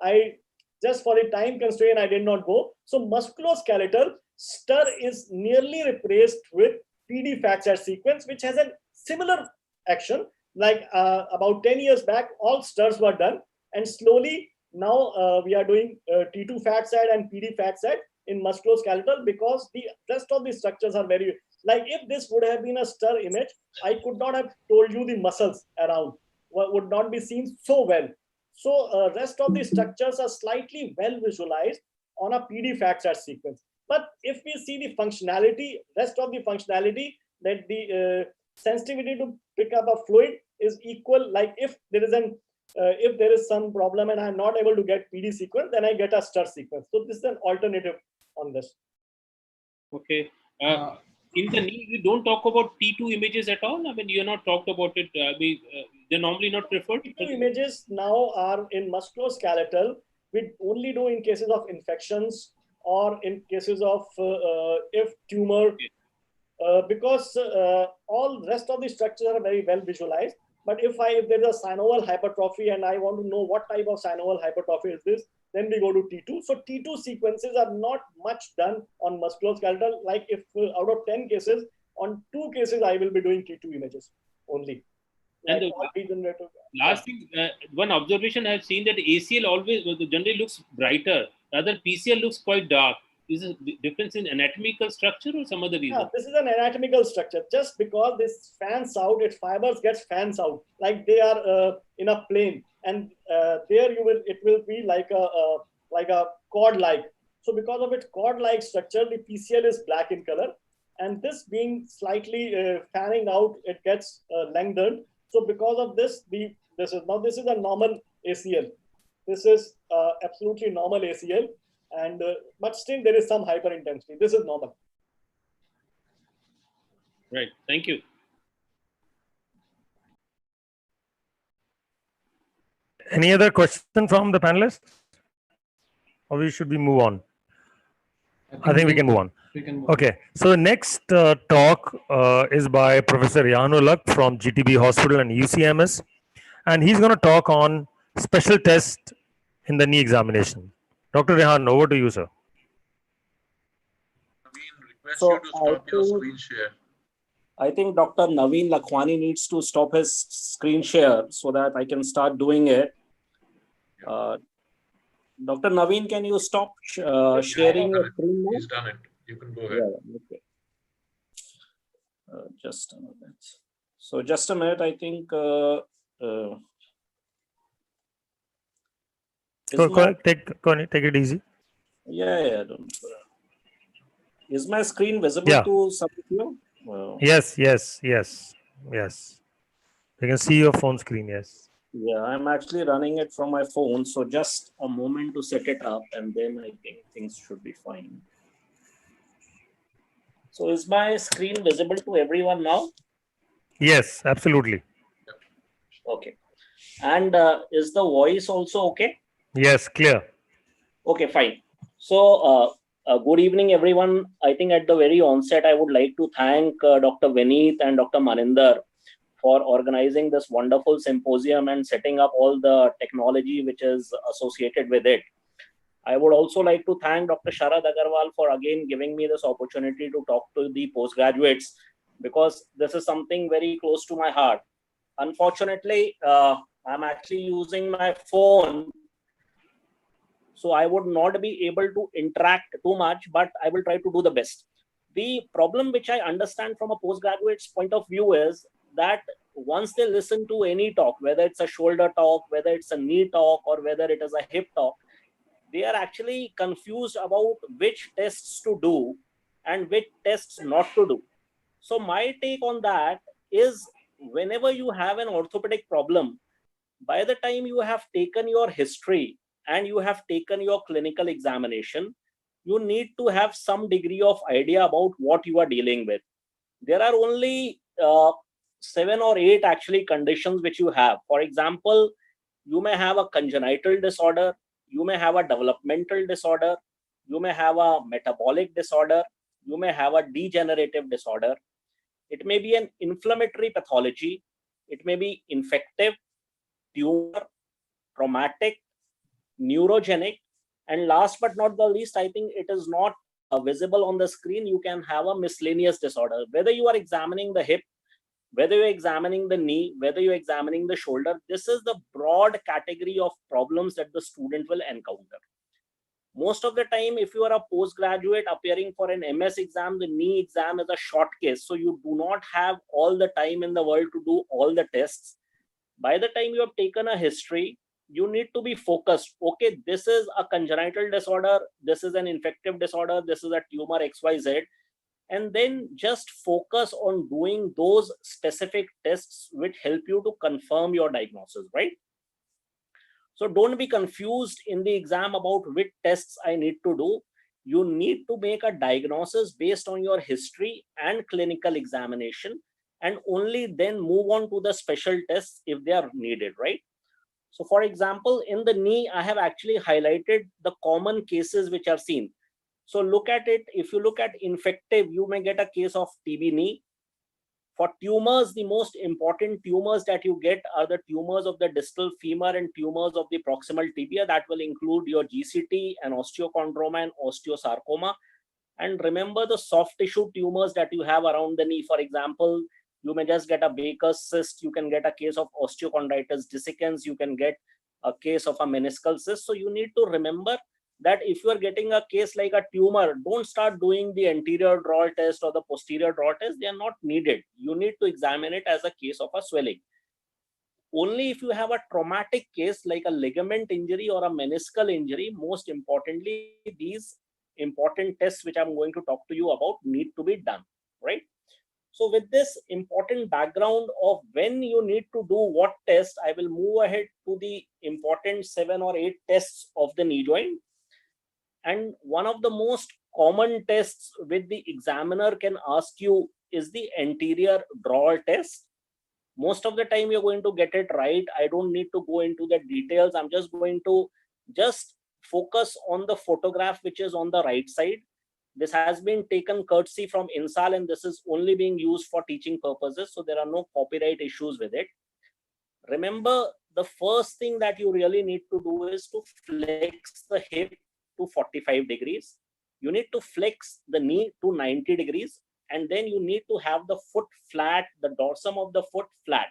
I just for the time constraint I did not go. So musculoskeletal STIR is nearly replaced with PD fat sat sequence, which has a similar action. Like about 10 years back, all STIRs were done, and slowly now we are doing T2 fat sat and PD fat sat in musculoskeletal, because the rest of the structures are very, like if this would have been a STIR image, I could not have told you the muscles around would not be seen so well. So rest of the structures are slightly well visualized on a PD fat sat sequence. But if we see the functionality, rest of the functionality, that the sensitivity to pick up a fluid is equal, like if there is some problem and I'm not able to get PD sequence, then I get a STR sequence. So this is an alternative on this. Okay. In the knee, we don't talk about T2 images at all. I mean, you're not talked about it. They're normally not preferred. T2 images now are in musculoskeletal. We only do in cases of infections or in cases of if tumor, because all rest of the structures are very well visualized. But if there's a synovial hypertrophy and I want to know what type of synovial hypertrophy is this, then we go to T2. So T2 sequences are not much done on musculoskeletal. Like if out of 10 cases, on 2 cases, I will be doing T2 images only. And last thing, one observation I've seen that ACL always generally looks brighter, rather PCL looks quite dark. Is a difference in anatomical structure or some other reason? Yeah, this is an anatomical structure. Just because this fans out, its fibers gets fans out, like they are in a plane, and there it will be like a cord-like. So because of its cord-like structure, the PCL is black in color, and this being slightly fanning out, it gets lengthened. So because of this, this is a normal ACL. This is absolutely normal ACL. And but still there is some hyperintensity. This is normal. Right. Thank you. Any other question from the panelists? Or should we move on? I think we can move on. Okay. So the next talk is by Professor Rehan ul Haq from GTB Hospital and UCMS. And he's going to talk on special test in the knee examination. Dr. Rehan, over to you, sir. Request you to stop your screen share. I think Dr. Naveen Lakhwani needs to stop his screen share so that I can start doing it. Dr. Naveen, can you stop sharing your screen now? He's done it. You can go ahead. Yeah, okay. Just a minute. So just a minute, I think. Take it easy. Yeah. Is my screen visible to some of you? Yes. You can see your phone screen, yes. Yeah, I'm actually running it from my phone. So just a moment to set it up and then I think things should be fine. So is my screen visible to everyone now? Yes, absolutely. Okay. And is the voice also okay? Yes, clear. Okay, fine. So good evening, everyone. I think at the very onset, I would like to thank Dr. Vineet and Dr. Maninder for organizing this wonderful symposium and setting up all the technology which is associated with it. I would also like to thank Dr. Sharad Agarwal for again giving me this opportunity to talk to the postgraduates, because this is something very close to my heart. Unfortunately, I'm actually using my phone, so I would not be able to interact too much, but I will try to do the best. The problem which I understand from a postgraduate's point of view is that once they listen to any talk, whether it's a shoulder talk, whether it's a knee talk, or whether it is a hip talk, they are actually confused about which tests to do and which tests not to do. So my take on that is, whenever you have an orthopedic problem, by the time you have taken your history and you have taken your clinical examination, you need to have some degree of idea about what you are dealing with. There are only 7 or 8 actually conditions which you have. For example, you may have a congenital disorder, you may have a developmental disorder, you may have a metabolic disorder, you may have a degenerative disorder. It may be an inflammatory pathology, it may be infective, tumor, traumatic, neurogenic, and last but not the least, I think it is not visible on the screen, you can have a miscellaneous disorder. Whether you are examining the hip, whether you're examining the knee, whether you're examining the shoulder, this is the broad category of problems that the student will encounter. Most of the time, if you are a postgraduate appearing for an MS exam, the knee exam is a short case. So you do not have all the time in the world to do all the tests. By the time you have taken a history, you need to be focused. Okay, this is a congenital disorder, this is an infective disorder, this is a tumor XYZ. and then just focus on doing those specific tests which help you to confirm your diagnosis, right? So don't be confused in the exam about which tests I need to do. You need to make a diagnosis based on your history and clinical examination, and only then move on to the special tests if they are needed, right? So for example, in the knee, I have actually highlighted the common cases which are seen. So look at it. If you look at infective, you may get a case of TB knee. For tumors, the most important tumors that you get are the tumors of the distal femur and tumors of the proximal tibia. That will include your GCT and osteochondroma and osteosarcoma. And remember the soft tissue tumors that you have around the knee. For example, you may just get a Baker's cyst. You can get a case of osteochondritis dissecans. You can get a case of a meniscal cyst. So you need to remember that if you are getting a case like a tumor, don't start doing the anterior draw test or the posterior draw test. They are not needed. You need to examine it as a case of a swelling. Only if you have a traumatic case like a ligament injury or a meniscal injury, most importantly, these important tests which I'm going to talk to you about need to be done, right? So with this important background of when you need to do what test, I will move ahead to the important 7 or 8 tests of the knee joint. And one of the most common tests which the examiner can ask you is the anterior draw test. Most of the time you're going to get it right. I don't need to go into the details. I'm just going to focus on the photograph which is on the right side. This has been taken courtesy from INSAL, and this is only being used for teaching purposes. So there are no copyright issues with it. Remember, the first thing that you really need to do is to flex the hip to 45 degrees. You need to flex the knee to 90 degrees, and then you need to have the foot flat, the dorsum of the foot flat.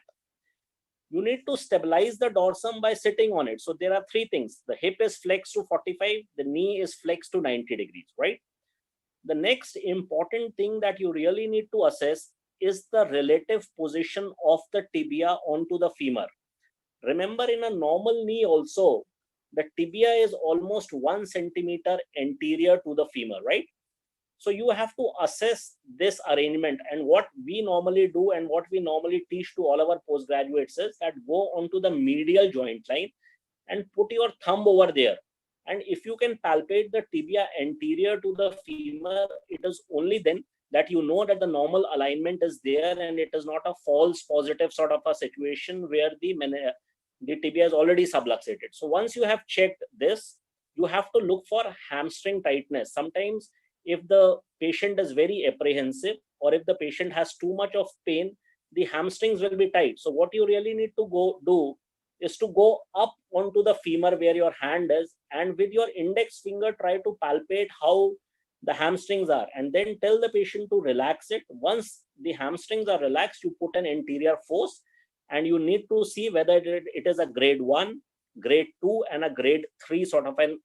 You need to stabilize the dorsum by sitting on it. So there are 3 things. The hip is flexed to 45, the knee is flexed to 90 degrees, right? The next important thing that you really need to assess is the relative position of the tibia onto the femur. Remember, in a normal knee also, the tibia is almost 1 centimeter anterior to the femur, right? So you have to assess this arrangement. And what we normally do and what we normally teach to all our postgraduates is that go onto the medial joint line and put your thumb over there. And if you can palpate the tibia anterior to the femur, it is only then that you know that the normal alignment is there and it is not a false positive sort of a situation where the tibia is already subluxated. So once you have checked this, you have to look for hamstring tightness. Sometimes if the patient is very apprehensive or if the patient has too much of pain, the hamstrings will be tight. So what you really need to go do is to go up onto the femur where your hand is, and with your index finger try to palpate how the hamstrings are, and then tell the patient to relax it. Once the hamstrings are relaxed, you put an anterior force, and you need to see whether it is a grade 1, grade 2, and a grade 3 sort of an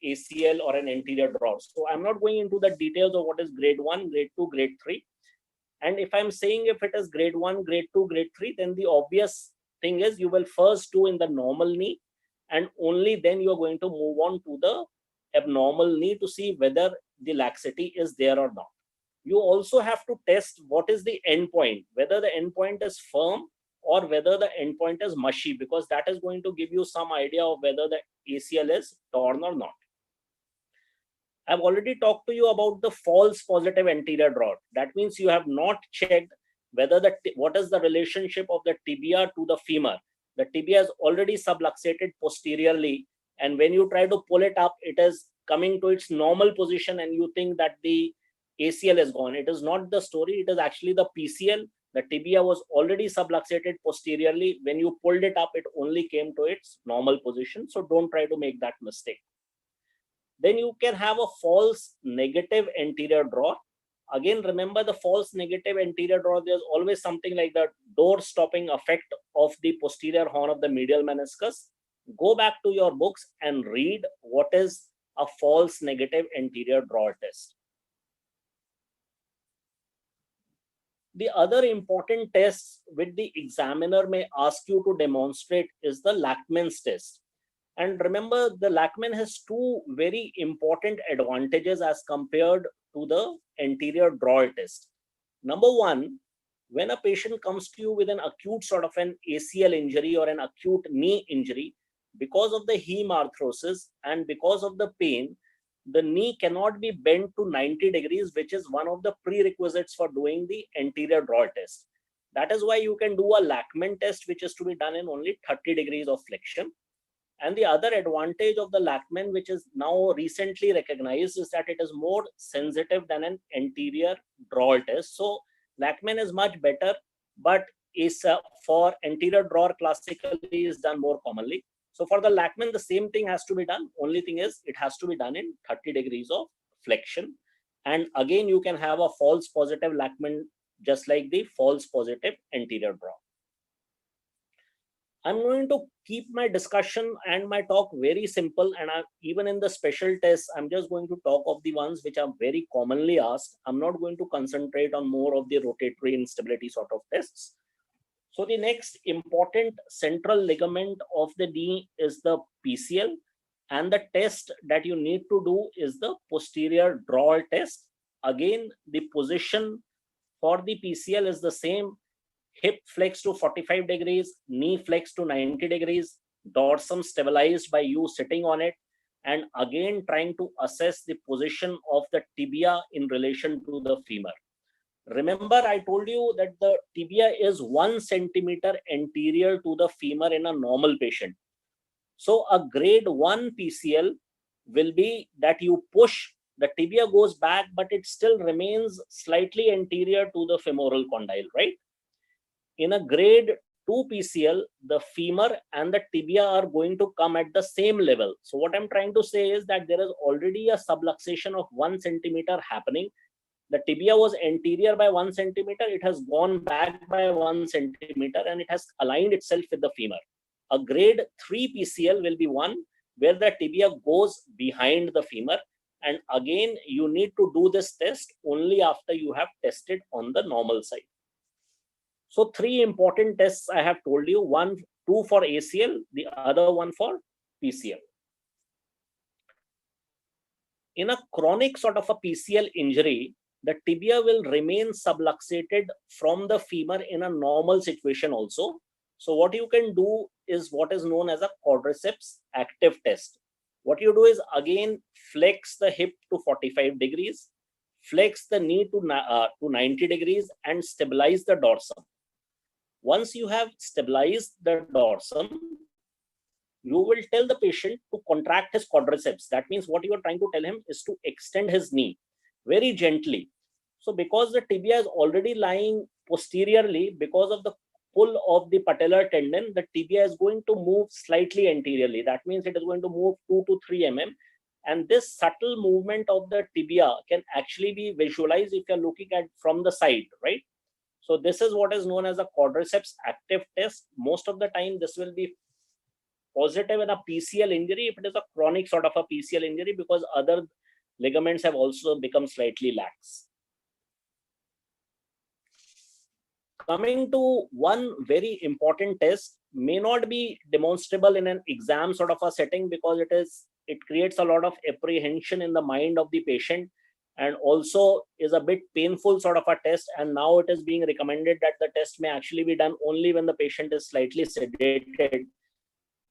ACL or an anterior draw. So I'm not going into the details of what is grade 1, grade 2, grade 3. And if I'm saying if it is grade 1, grade 2, grade 3, then the obvious thing is you will first do in the normal knee, and only then you're going to move on to the abnormal knee to see whether the laxity is there or not. You also have to test what is the endpoint, whether the endpoint is firm or whether the endpoint is mushy, because that is going to give you some idea of whether the ACL is torn or not. I've already talked to you about the false positive anterior draw. That means you have not checked whether what is the relationship of the tibia to the femur. The tibia is already subluxated posteriorly, and when you try to pull it up, it is coming to its normal position and you think that the ACL is gone. It is not the story. It is actually the PCL. The tibia was already subluxated posteriorly. When you pulled it up, it only came to its normal position. So don't try to make that mistake. Then you can have a false negative anterior draw. Again, remember the false negative anterior draw, there's always something like the door stopping effect of the posterior horn of the medial meniscus. Go back to your books and read what is a false negative anterior draw test. The other important test which the examiner may ask you to demonstrate is the Lachman's test. And remember, the Lachman has two very important advantages as compared to the anterior drawer test. Number one, when a patient comes to you with an acute sort of an ACL injury or an acute knee injury, because of the hemarthrosis and because of the pain, the knee cannot be bent to 90 degrees, which is one of the prerequisites for doing the anterior drawer test. That is why you can do a Lachman test, which is to be done in only 30 degrees of flexion. And the other advantage of the Lachman, which is now recently recognized, is that it is more sensitive than an anterior drawer test. So Lachman is much better, but is for anterior drawer classically is done more commonly. So for the Lachman, the same thing has to be done. Only thing is it has to be done in 30 degrees of flexion. And again, you can have a false positive Lachman just like the false positive anterior drawer. I'm going to keep my discussion and my talk very simple, and even in the special tests, I'm just going to talk of the ones which are very commonly asked. I'm not going to concentrate on more of the rotatory instability sort of tests. So the next important central ligament of the knee is the PCL, and the test that you need to do is the posterior drawer test. Again, the position for the PCL is the same. Hip flex to 45 degrees, knee flex to 90 degrees, dorsum stabilized by you sitting on it, and again trying to assess the position of the tibia in relation to the femur. Remember, I told you that the tibia is 1 centimeter anterior to the femur in a normal patient. So a grade 1 PCL will be that you push, the tibia goes back, but it still remains slightly anterior to the femoral condyle, right? In a grade 2 PCL, the femur and the tibia are going to come at the same level. So what I'm trying to say is that there is already a subluxation of 1 centimeter happening. The tibia was anterior by 1 centimeter. It has gone back by 1 centimeter and it has aligned itself with the femur. A grade 3 PCL will be one where the tibia goes behind the femur. And again, you need to do this test only after you have tested on the normal side. So 3 important tests I have told you, 2 for ACL, the other one for PCL. In a chronic sort of a PCL injury, the tibia will remain subluxated from the femur in a normal situation also. So what you can do is what is known as a quadriceps active test. What you do is again flex the hip to 45 degrees, flex the knee to 90 degrees and stabilize the dorsum. Once you have stabilized the dorsum, you will tell the patient to contract his quadriceps. That means what you are trying to tell him is to extend his knee very gently. So because the tibia is already lying posteriorly, because of the pull of the patellar tendon, the tibia is going to move slightly anteriorly. That means it is going to move 2 to 3 mm. And this subtle movement of the tibia can actually be visualized if you're looking at from the side, right? So this is what is known as a quadriceps active test. Most of the time, this will be positive in a PCL injury if it is a chronic sort of a PCL injury, because other ligaments have also become slightly lax. Coming to one very important test, may not be demonstrable in an exam sort of a setting because it creates a lot of apprehension in the mind of the patient and also is a bit painful sort of a test. And now it is being recommended that the test may actually be done only when the patient is slightly sedated.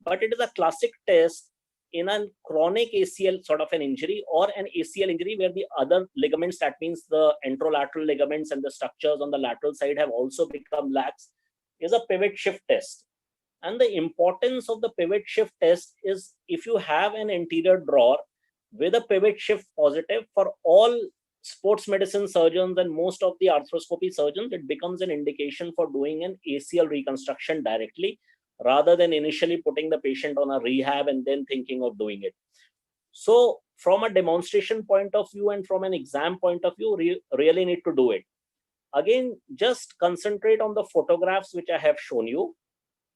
But it is a classic test in a chronic ACL sort of an injury or an ACL injury where the other ligaments, that means the anterolateral ligaments and the structures on the lateral side have also become lax, is a pivot shift test. And the importance of the pivot shift test is if you have an anterior drawer with a pivot shift positive, for all sports medicine surgeons and most of the arthroscopy surgeons, it becomes an indication for doing an ACL reconstruction directly, rather than initially putting the patient on a rehab and then thinking of doing it. So from a demonstration point of view and from an exam point of view, really need to do it. Again, just concentrate on the photographs which I have shown you.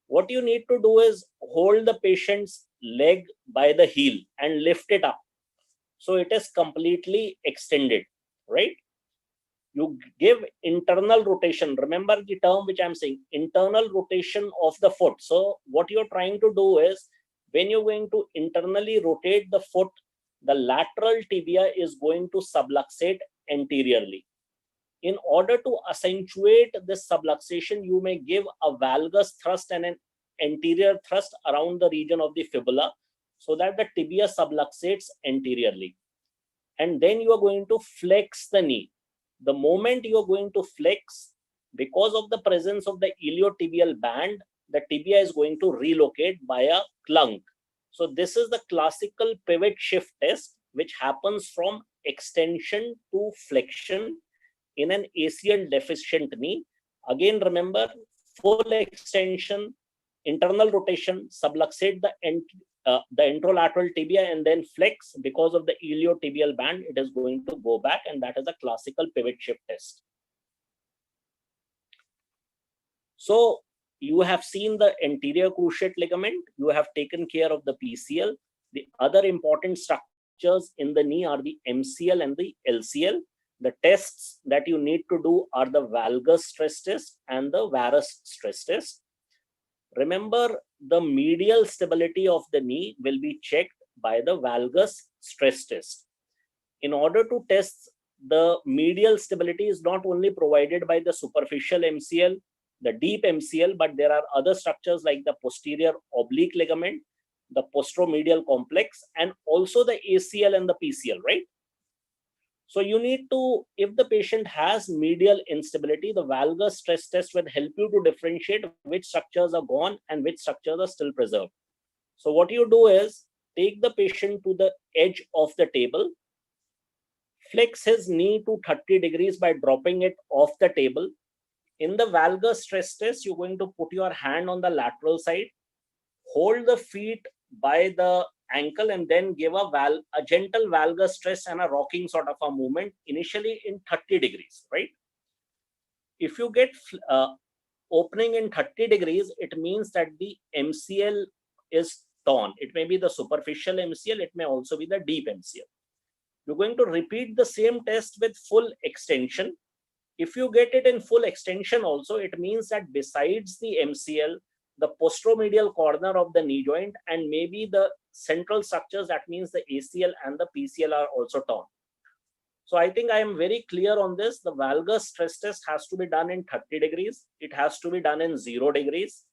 What you need to do is hold the patient's leg by the heel and lift it up. So it is completely extended, right? You give internal rotation. Remember the term which I'm saying, internal rotation of the foot. So what you're trying to do is when you're going to internally rotate the foot, the lateral tibia is going to subluxate anteriorly. In order to accentuate this subluxation, you may give a valgus thrust and an anterior thrust around the region of the fibula so that the tibia subluxates anteriorly. And then you are going to flex the knee. The moment you are going to flex, because of the presence of the iliotibial band, the tibia is going to relocate by a clunk. So this is the classical pivot shift test, which happens from extension to flexion in an ACL deficient knee. Again, remember, full extension, internal rotation, subluxate the anterolateral tibia and then flex. Because of the iliotibial band, it is going to go back, and that is a classical pivot shift test. So you have seen the anterior cruciate ligament, you have taken care of the PCL. The other important structures in the knee are the MCL and the LCL. The tests that you need to do are the valgus stress test and the varus stress test. Remember, the medial stability of the knee will be checked by the valgus stress test. In order to test the medial stability is not only provided by the superficial MCL, the deep MCL, but there are other structures like the posterior oblique ligament, the posteromedial complex, and also the ACL and the PCL, right? So you need to, if the patient has medial instability, the valgus stress test will help you to differentiate which structures are gone and which structures are still preserved. So what you do is take the patient to the edge of the table, flex his knee to 30 degrees by dropping it off the table. In the valgus stress test, you're going to put your hand on the lateral side, hold the feet by the ankle, and then give a gentle valgus stress and a rocking sort of a movement, initially in 30 degrees, right? If you get opening in 30 degrees, it means that the MCL is torn. It may be the superficial MCL, it may also be the deep MCL. You're going to repeat the same test with full extension. If you get it in full extension also, it means that besides the MCL, the posteromedial corner of the knee joint and maybe the central structures, that means the ACL and the PCL, are also torn. So I think I am very clear on this. The valgus stress test has to be done in 30 degrees. It has to be done in 0 degrees.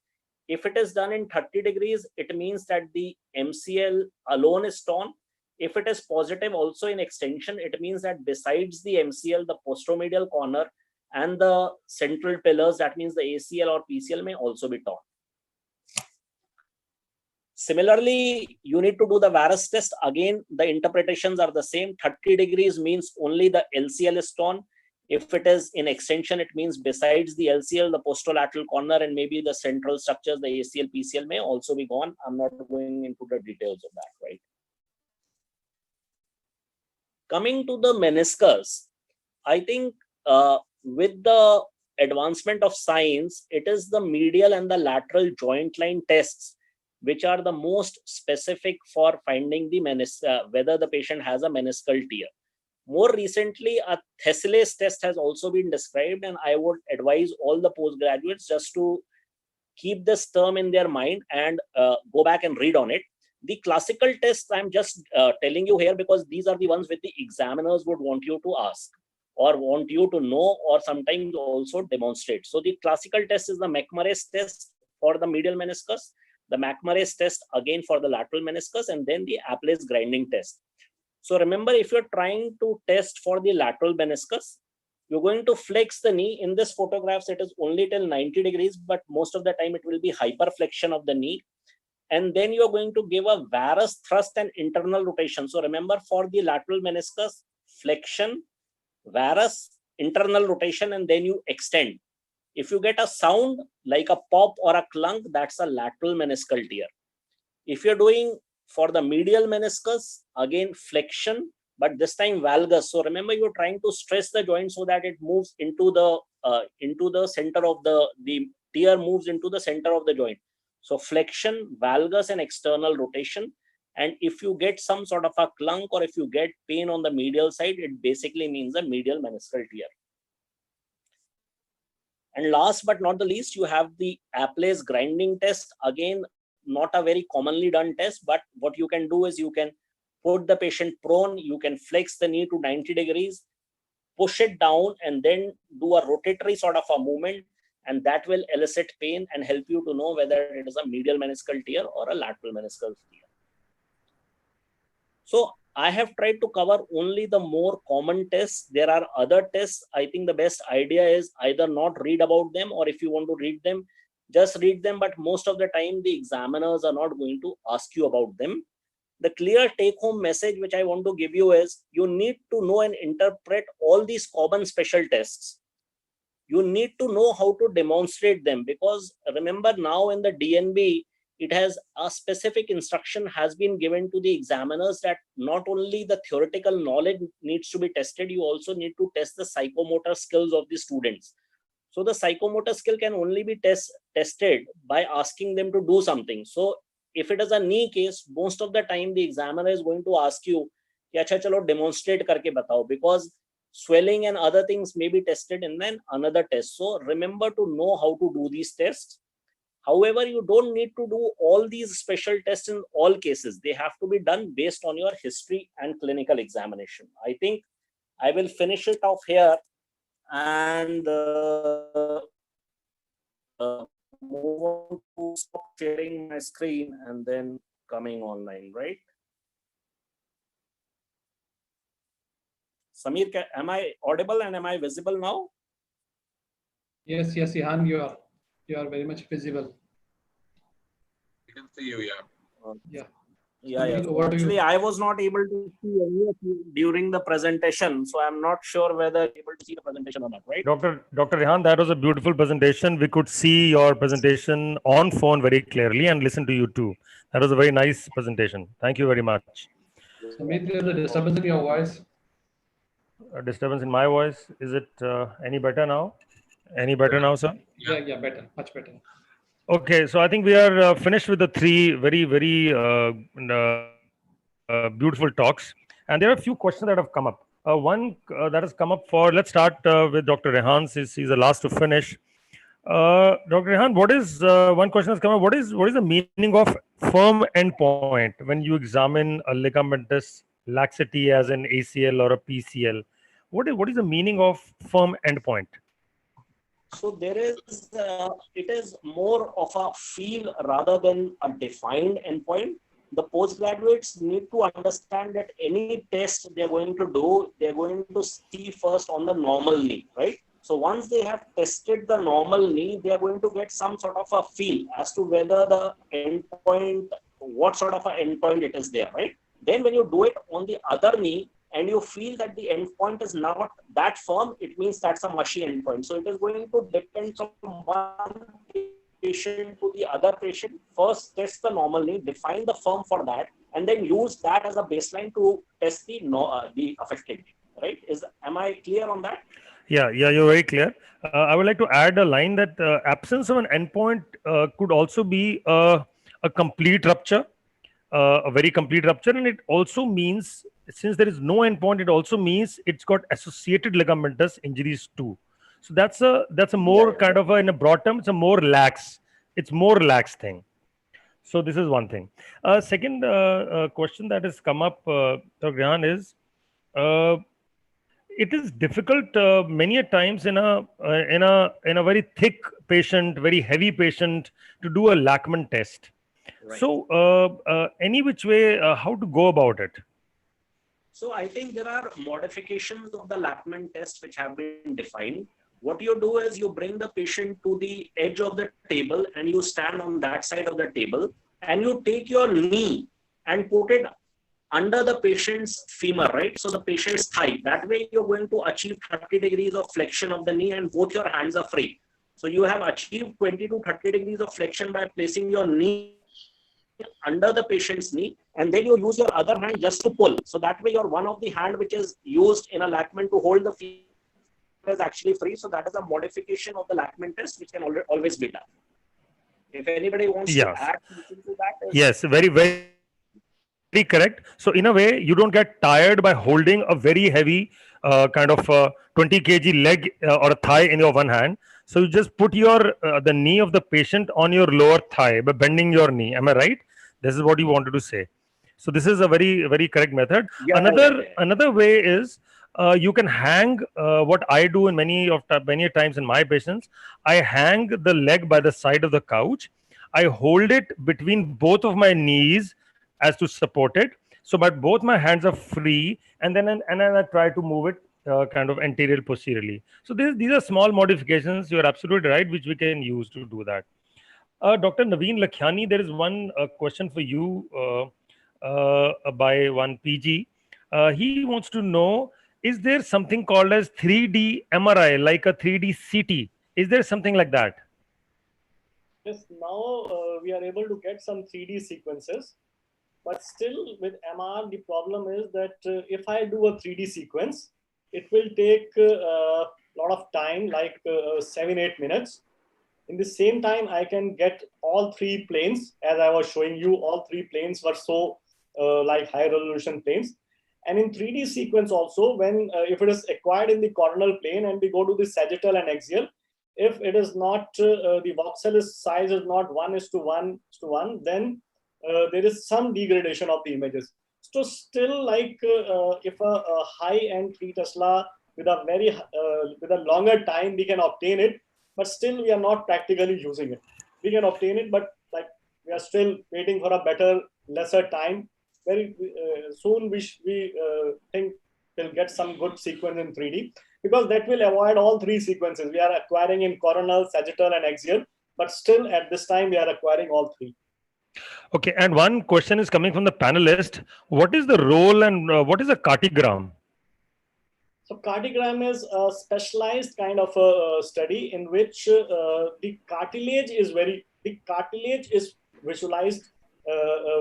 If it is done in 30 degrees, it means that the MCL alone is torn. If it is positive also in extension, it means that besides the MCL, the posteromedial corner and the central pillars, that means the ACL or PCL, may also be torn. Similarly, you need to do the varus test. Again, the interpretations are the same. 30 degrees means only the LCL is torn. If it is in extension, it means besides the LCL, the posterolateral corner and maybe the central structures, the ACL, PCL may also be gone. I'm not going into the details of that, right? Coming to the meniscus, I think with the advancement of science, it is the medial and the lateral joint line tests which are the most specific for finding the whether the patient has a meniscal tear. More recently, a Thessalase test has also been described, and I would advise all the postgraduates just to keep this term in their mind and go back and read on it. The classical tests I'm just telling you here because these are the ones which the examiners would want you to ask or want you to know or sometimes also demonstrate. So the classical test is the McMurray's test for the medial meniscus, the McMurray's test again for the lateral meniscus, and then the Apley's grinding test. So remember, if you're trying to test for the lateral meniscus, you're going to flex the knee. In this photographs, it is only till 90 degrees, but most of the time it will be hyperflexion of the knee. And then you're going to give a varus thrust and internal rotation. So remember, for the lateral meniscus, flexion, varus, internal rotation, and then you extend. If you get a sound like a pop or a clunk, that's a lateral meniscal tear. If you're doing for the medial meniscus, again flexion, but this time valgus. So remember, you're trying to stress the joint so that it moves into the center of the tear moves into the center of the joint. So flexion, valgus, and external rotation. And if you get some sort of a clunk or if you get pain on the medial side, it basically means a medial meniscal tear. And last but not the least, you have the Apley's grinding test. Again, not a very commonly done test, but what you can do is you can put the patient prone, you can flex the knee to 90 degrees, push it down, and then do a rotatory sort of a movement, and that will elicit pain and help you to know whether it is a medial meniscal tear or a lateral meniscal tear. So I have tried to cover only the more common tests. There are other tests. I think the best idea is either not read about them, or if you want to read them, just read them. But most of the time, the examiners are not going to ask you about them. The clear take-home message which I want to give you is you need to know and interpret all these common special tests. You need to know how to demonstrate them, because remember, now in the DNB, it has a specific instruction has been given to the examiners that not only the theoretical knowledge needs to be tested, you also need to test the psychomotor skills of the students. So the psychomotor skill can only be tested by asking them to do something. So if it is a knee case, most of the time the examiner is going to ask you, "Acha, chalo, demonstrate karke batao," because swelling and other things may be tested in then another test. So remember to know how to do these tests. However, you don't need to do all these special tests in all cases. They have to be done based on your history and clinical examination. I think I will finish it off here and move on to stop sharing my screen and then coming online, right? Samir, am I audible and am I visible now? Yes, yes, Ihan, you are very much visible. We can see you, yeah. Yeah. Yeah. Over to you. Actually, I was not able to see any of you during the presentation, so I'm not sure whether you're able to see the presentation or not, right? Dr. Rehan, that was a beautiful presentation. We could see your presentation on phone very clearly and listen to you too. That was a very nice presentation. Thank you very much. Samir, there's a disturbance in your voice. A disturbance in my voice. Is it any better now? Any better now, sir? Yeah, better, much better. Okay, so I think we are finished with the three very, very beautiful talks. And there are a few questions that have come up. One that has come up for, let's start with Dr. Rehan, since he's the last to finish. Dr. Rehan, what is, one question has come up, what is the meaning of firm endpoint when you examine a ligamentous laxity as an ACL or a PCL? What is the meaning of firm endpoint? So there is, it is more of a feel rather than a defined endpoint. The postgraduates need to understand that any test they're going to do, they're going to see first on the normal knee, right? So once they have tested the normal knee, they are going to get some sort of a feel as to whether the endpoint, what sort of an endpoint it is there, right? Then when you do it on the other knee, and you feel that the endpoint is not that firm, it means that's a mushy endpoint. So it is going to depend from one patient to the other patient. First, test the normal knee, define the firm for that, and then use that as a baseline to test the affected knee, right? Am I clear on that? Yeah, you're very clear. I would like to add a line that absence of an endpoint could also be a complete rupture, a very complete rupture, and it also means, since there is no endpoint, it also means it's got associated ligamentous injuries too. So that's a more kind of in a broad term, it's a more lax thing. So this is one thing. Second question that has come up, Dr. Rehan, is it is difficult many a times in a very thick patient, very heavy patient, to do a Lachman test. Right. So any which way, how to go about it? So I think there are modifications of the Lachman test which have been defined. What you do is you bring the patient to the edge of the table and you stand on that side of the table and you take your knee and put it under the patient's femur, right? So the patient's thigh. That way you're going to achieve 30 degrees of flexion of the knee and both your hands are free. So you have achieved 20 to 30 degrees of flexion by placing your knee under the patient's knee, and then you use your other hand just to pull. So that way your one of the hand which is used in a Lachman to hold the femur is actually free. So that is a modification of the Lachman test which can always be done. If anybody wants to add something to that. Yes, very, very correct. So in a way, you don't get tired by holding a very heavy kind of 20 kg leg or a thigh in your one hand. So you just put your the knee of the patient on your lower thigh by bending your knee. Am I right? This is what you wanted to say. So this is a very correct method. Yeah, Another way is you can hang what I do in many times in my patients. I hang the leg by the side of the couch. I hold it between both of my knees as to support it. So, but both my hands are free, and then I try to move it kind of anterior posteriorly. So these are small modifications. You are absolutely right, which we can use to do that. Dr. Naveen Lakhiani, there is one question for you by one PG. He wants to know: is there something called as 3D MRI, like a 3D CT? Is there something like that? Yes, now we are able to get some 3D sequences, but still with MR, the problem is that if I do a 3D sequence, it will take a lot of time, like 7-8 minutes. In the same time, I can get all three planes. As I was showing you, all three planes were so like high resolution planes. And in 3D sequence also, when if it is acquired in the coronal plane and we go to the sagittal and axial, if it is not the voxel size is not 1:1:1, then there is some degradation of the images. So still, like if a high-end 3 Tesla with a with a longer time we can obtain it, but still we are not practically using it. We can obtain it, but like we are still waiting for a better, lesser time. Very soon we think we'll get some good sequence in 3D, because that will avoid all three sequences. We are acquiring in coronal, sagittal, and axial, but still at this time we are acquiring all three. Okay, and one question is coming from the panelist. What is the role and what is a cartogram? So cartogram is a specialized kind of a study in which the cartilage is visualized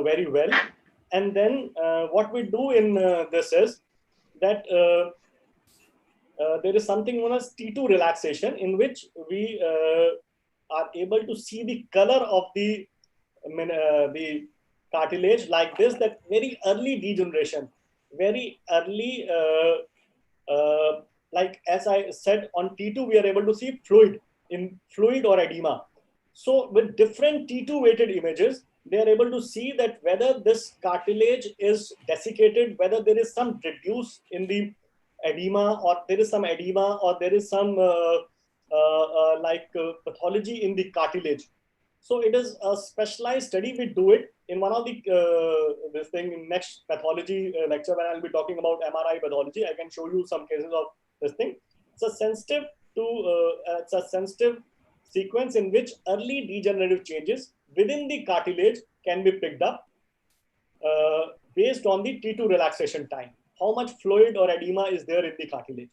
very well. And then what we do in this is that there is something known as T2 relaxation, in which we are able to see the color of the cartilage like this, that very early degeneration, very early, like as I said, on T2, we are able to see fluid or edema. So with different T2 weighted images, they are able to see that whether this cartilage is desiccated, whether there is some reduce in the edema, or there is some edema, or there is some pathology in the cartilage. So it is a specialized study. We do it in one of the this thing in next pathology lecture, when I'll be talking about MRI pathology. I can show you some cases of this thing. It's a sensitive sequence in which early degenerative changes within the cartilage can be picked up based on the T2 relaxation time. How much fluid or edema is there in the cartilage?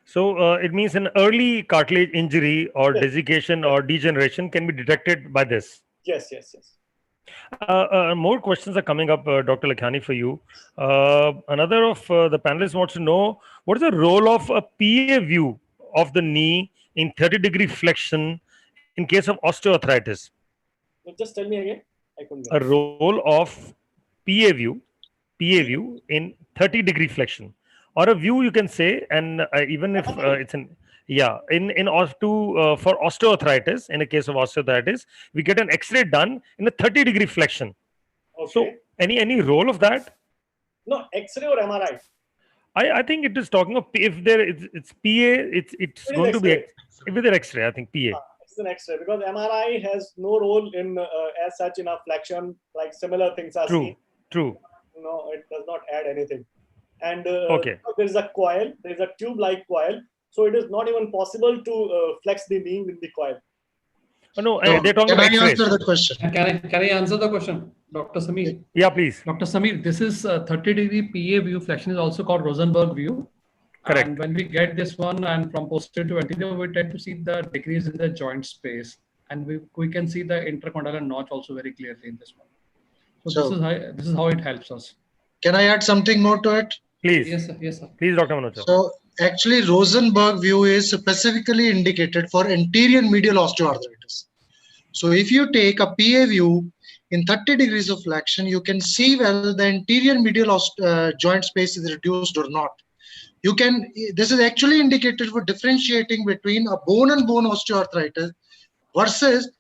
So it means an early cartilage injury or desiccation or degeneration can be detected by this. Yes. More questions are coming up, Dr. Lakhiani, for you. Another of the panelists wants to know, what is the role of a PA view of the knee in 30-degree flexion in case of osteoarthritis? Just tell me again. I couldn't get. A role of PA view in 30-degree flexion, or a view, you can say, and even if it's for osteoarthritis, in a case of osteoarthritis, we get an X-ray done in a 30-degree flexion. Okay. So any role of that? No, X-ray or MRI. I think it is talking of, if there it's PA, it's going to be with an X-ray. I think PA. It's an X-ray, because MRI has no role in as such in a flexion. Like similar things are seen. True. No, it does not add anything. And okay, there is a coil. There is a tube-like coil, so it is not even possible to flex the knee with the coil. Oh, no, they're talking about X-rays. Can I answer the question? Can I answer the question, Dr. Samir? Yeah, please. Dr. Samir, this is 30-degree PA view. Flexion is also called Rosenberg view. Correct. And when we get this one, and from posterior to anterior, we tend to see the decrease in the joint space, and we can see the intercondylar notch also very clearly in this one. So this is how it helps us. Can I add something more to it? Please. Yes, sir. Yes, sir. Please, Dr. Manoj. So actually, Rosenberg view is specifically indicated for anterior medial osteoarthritis. So if you take a PA view in 30 degrees of flexion, you can see whether the anterior medial joint space is reduced or not. You can, this is actually indicated for differentiating between a bone and bone osteoarthritis versus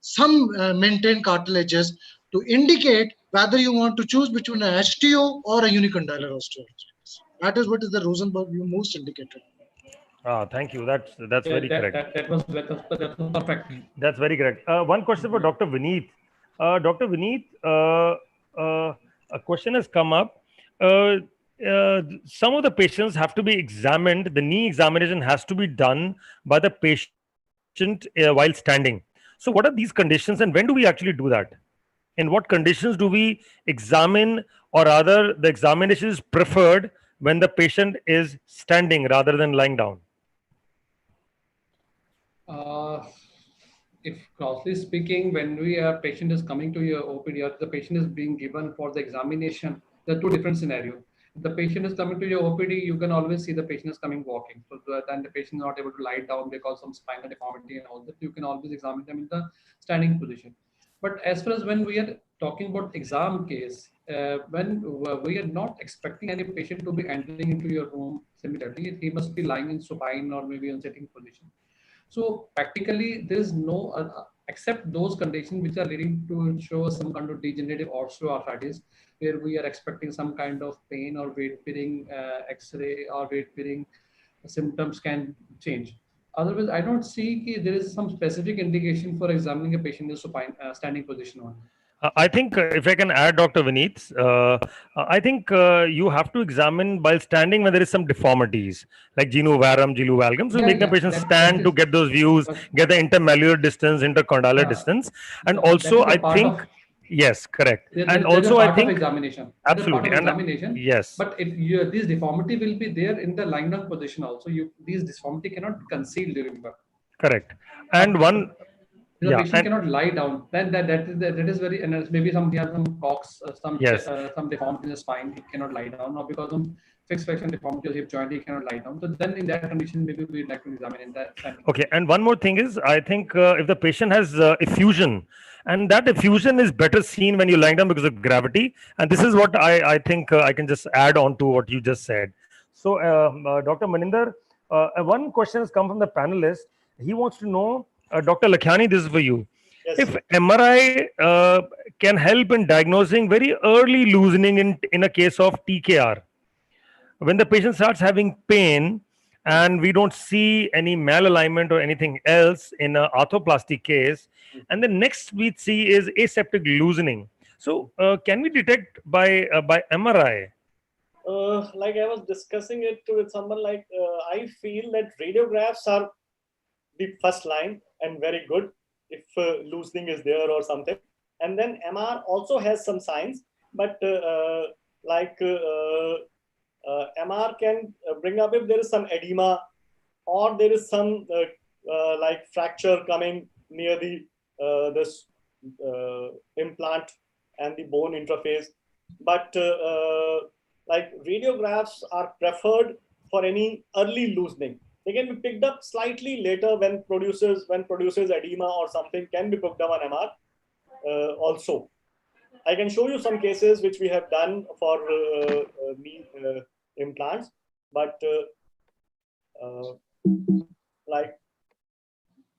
some maintained cartilages to indicate whether you want to choose between an HTO or a unicondylar osteoarthritis. That is what is the Rosenberg view most indicated. Thank you. That's very correct. That was perfect. That's very correct. One question for Dr. Vineet. Dr. Vineet, a question has come up. Some of the patients have to be examined. The knee examination has to be done by the patient while standing. So what are these conditions and when do we actually do that? In what conditions do we examine, or rather the examination is preferred when the patient is standing rather than lying down? If closely speaking, when a patient is coming to your OPD or the patient is being given for the examination, there are two different scenarios. If the patient is coming to your OPD, you can always see the patient is coming walking. So then the patient is not able to lie down because of some spinal deformity and all that. You can always examine them in the standing position. But as far as when we are talking about exam case, when we are not expecting any patient to be entering into your room immediately, he must be lying in supine or maybe in sitting position. So practically, there is no, except those conditions which are leading to show some kind of degenerative osteoarthritis, where we are expecting some kind of pain or weight bearing X-ray or weight bearing symptoms can change. Otherwise, I don't see there is some specific indication for examining a patient in supine standing position only. I think if I can add, Dr. Vineet, I think you have to examine while standing when there is some deformities like genu varum, genu valgum. So make the patient stand to get those views, get the intermalleolar distance, intercondylar distance, and also I think yes, correct. And also I think examination. Absolutely, and examination. Yes. But if this deformity will be there in the lying down position also, these deformity cannot be concealed during work. Correct. And one. The patient cannot lie down. Then that is very, and maybe he has some cocks, some deformity in the spine. He cannot lie down, or because of fixed flexion deformity of hip joint, he cannot lie down. So then in that condition, maybe we'd like to examine in that. Okay. And one more thing is, I think if the patient has effusion, and that effusion is better seen when you're lying down because of gravity. And this is what I think I can just add on to what you just said. So Dr. Maninder, one question has come from the panelist. He wants to know, Dr. Lakhiani, this is for you. Yes. If MRI can help in diagnosing very early loosening in a case of TKR, when the patient starts having pain and we don't see any malalignment or anything else in an arthroplasty case, and the next we see is aseptic loosening. So can we detect by MRI? Like I was discussing it with someone, like I feel that radiographs are the first line and very good if loosening is there or something. And then MR also has some signs, but MR can bring up if there is some edema or there is some like fracture coming near the this implant and the bone interface. But like radiographs are preferred for any early loosening. They can be picked up slightly later when produces edema or something can be picked up on MR also. I can show you some cases which we have done for knee implants, but like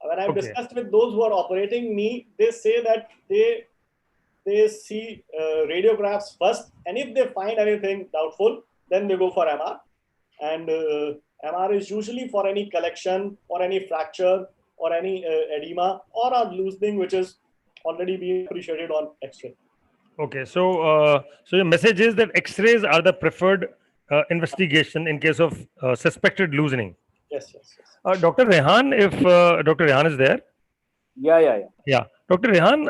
when I've discussed with those who are operating knee, they say that they see radiographs first, and if they find anything doubtful, then they go for MR. And MR is usually for any collection or any fracture or any edema or a loosening which is already being appreciated on X-ray. Okay, so so your message is that X-rays are the preferred investigation in case of suspected loosening. Yes. Dr. Rehan, if Dr. Rehan is there. Yeah. Dr. Rehan,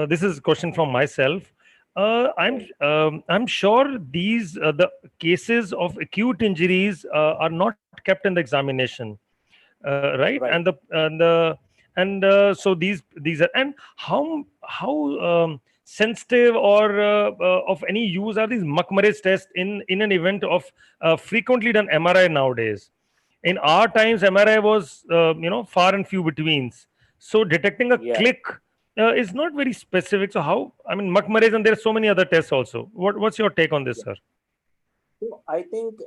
this is a question from myself. I'm sure these the cases of acute injuries are not kept in the examination, right? And so these are, and how sensitive or of any use are these McMurray's tests in an event of frequently done MRI nowadays? In our times, MRI was far and few betweens. So detecting a click is not very specific. So how, I mean, McMurray's, and there are so many other tests also. What's your take on this, sir? So I think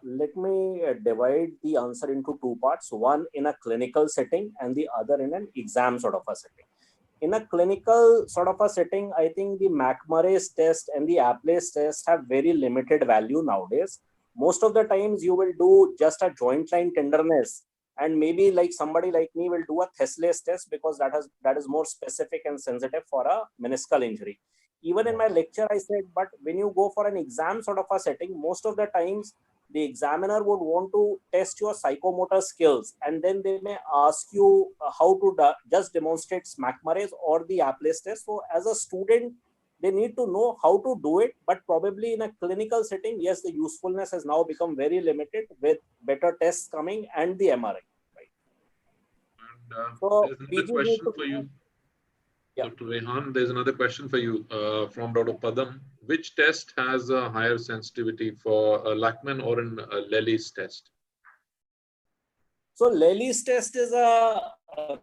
let me divide the answer into two parts. One in a clinical setting and the other in an exam sort of a setting. In a clinical sort of a setting, I think the McMurray's test and the Apley's test have very limited value nowadays. Most of the times you will do just a joint line tenderness, and maybe like somebody like me will do a Theslay's test because that is more specific and sensitive for a meniscal injury. Even in my lecture, I said, but when you go for an exam sort of a setting, most of the times the examiner would want to test your psychomotor skills, and then they may ask you how to just demonstrate McMurray's or the Apley's test. So as a student, they need to know how to do it, but probably in a clinical setting, yes, the usefulness has now become very limited with better tests coming and the MRI. Right? And So there's another question for you, yeah. Dr. Rehan. There's another question for you from Dr. Padam. Which test has a higher sensitivity for a Lachman or an Lely's test? So Lely's test is a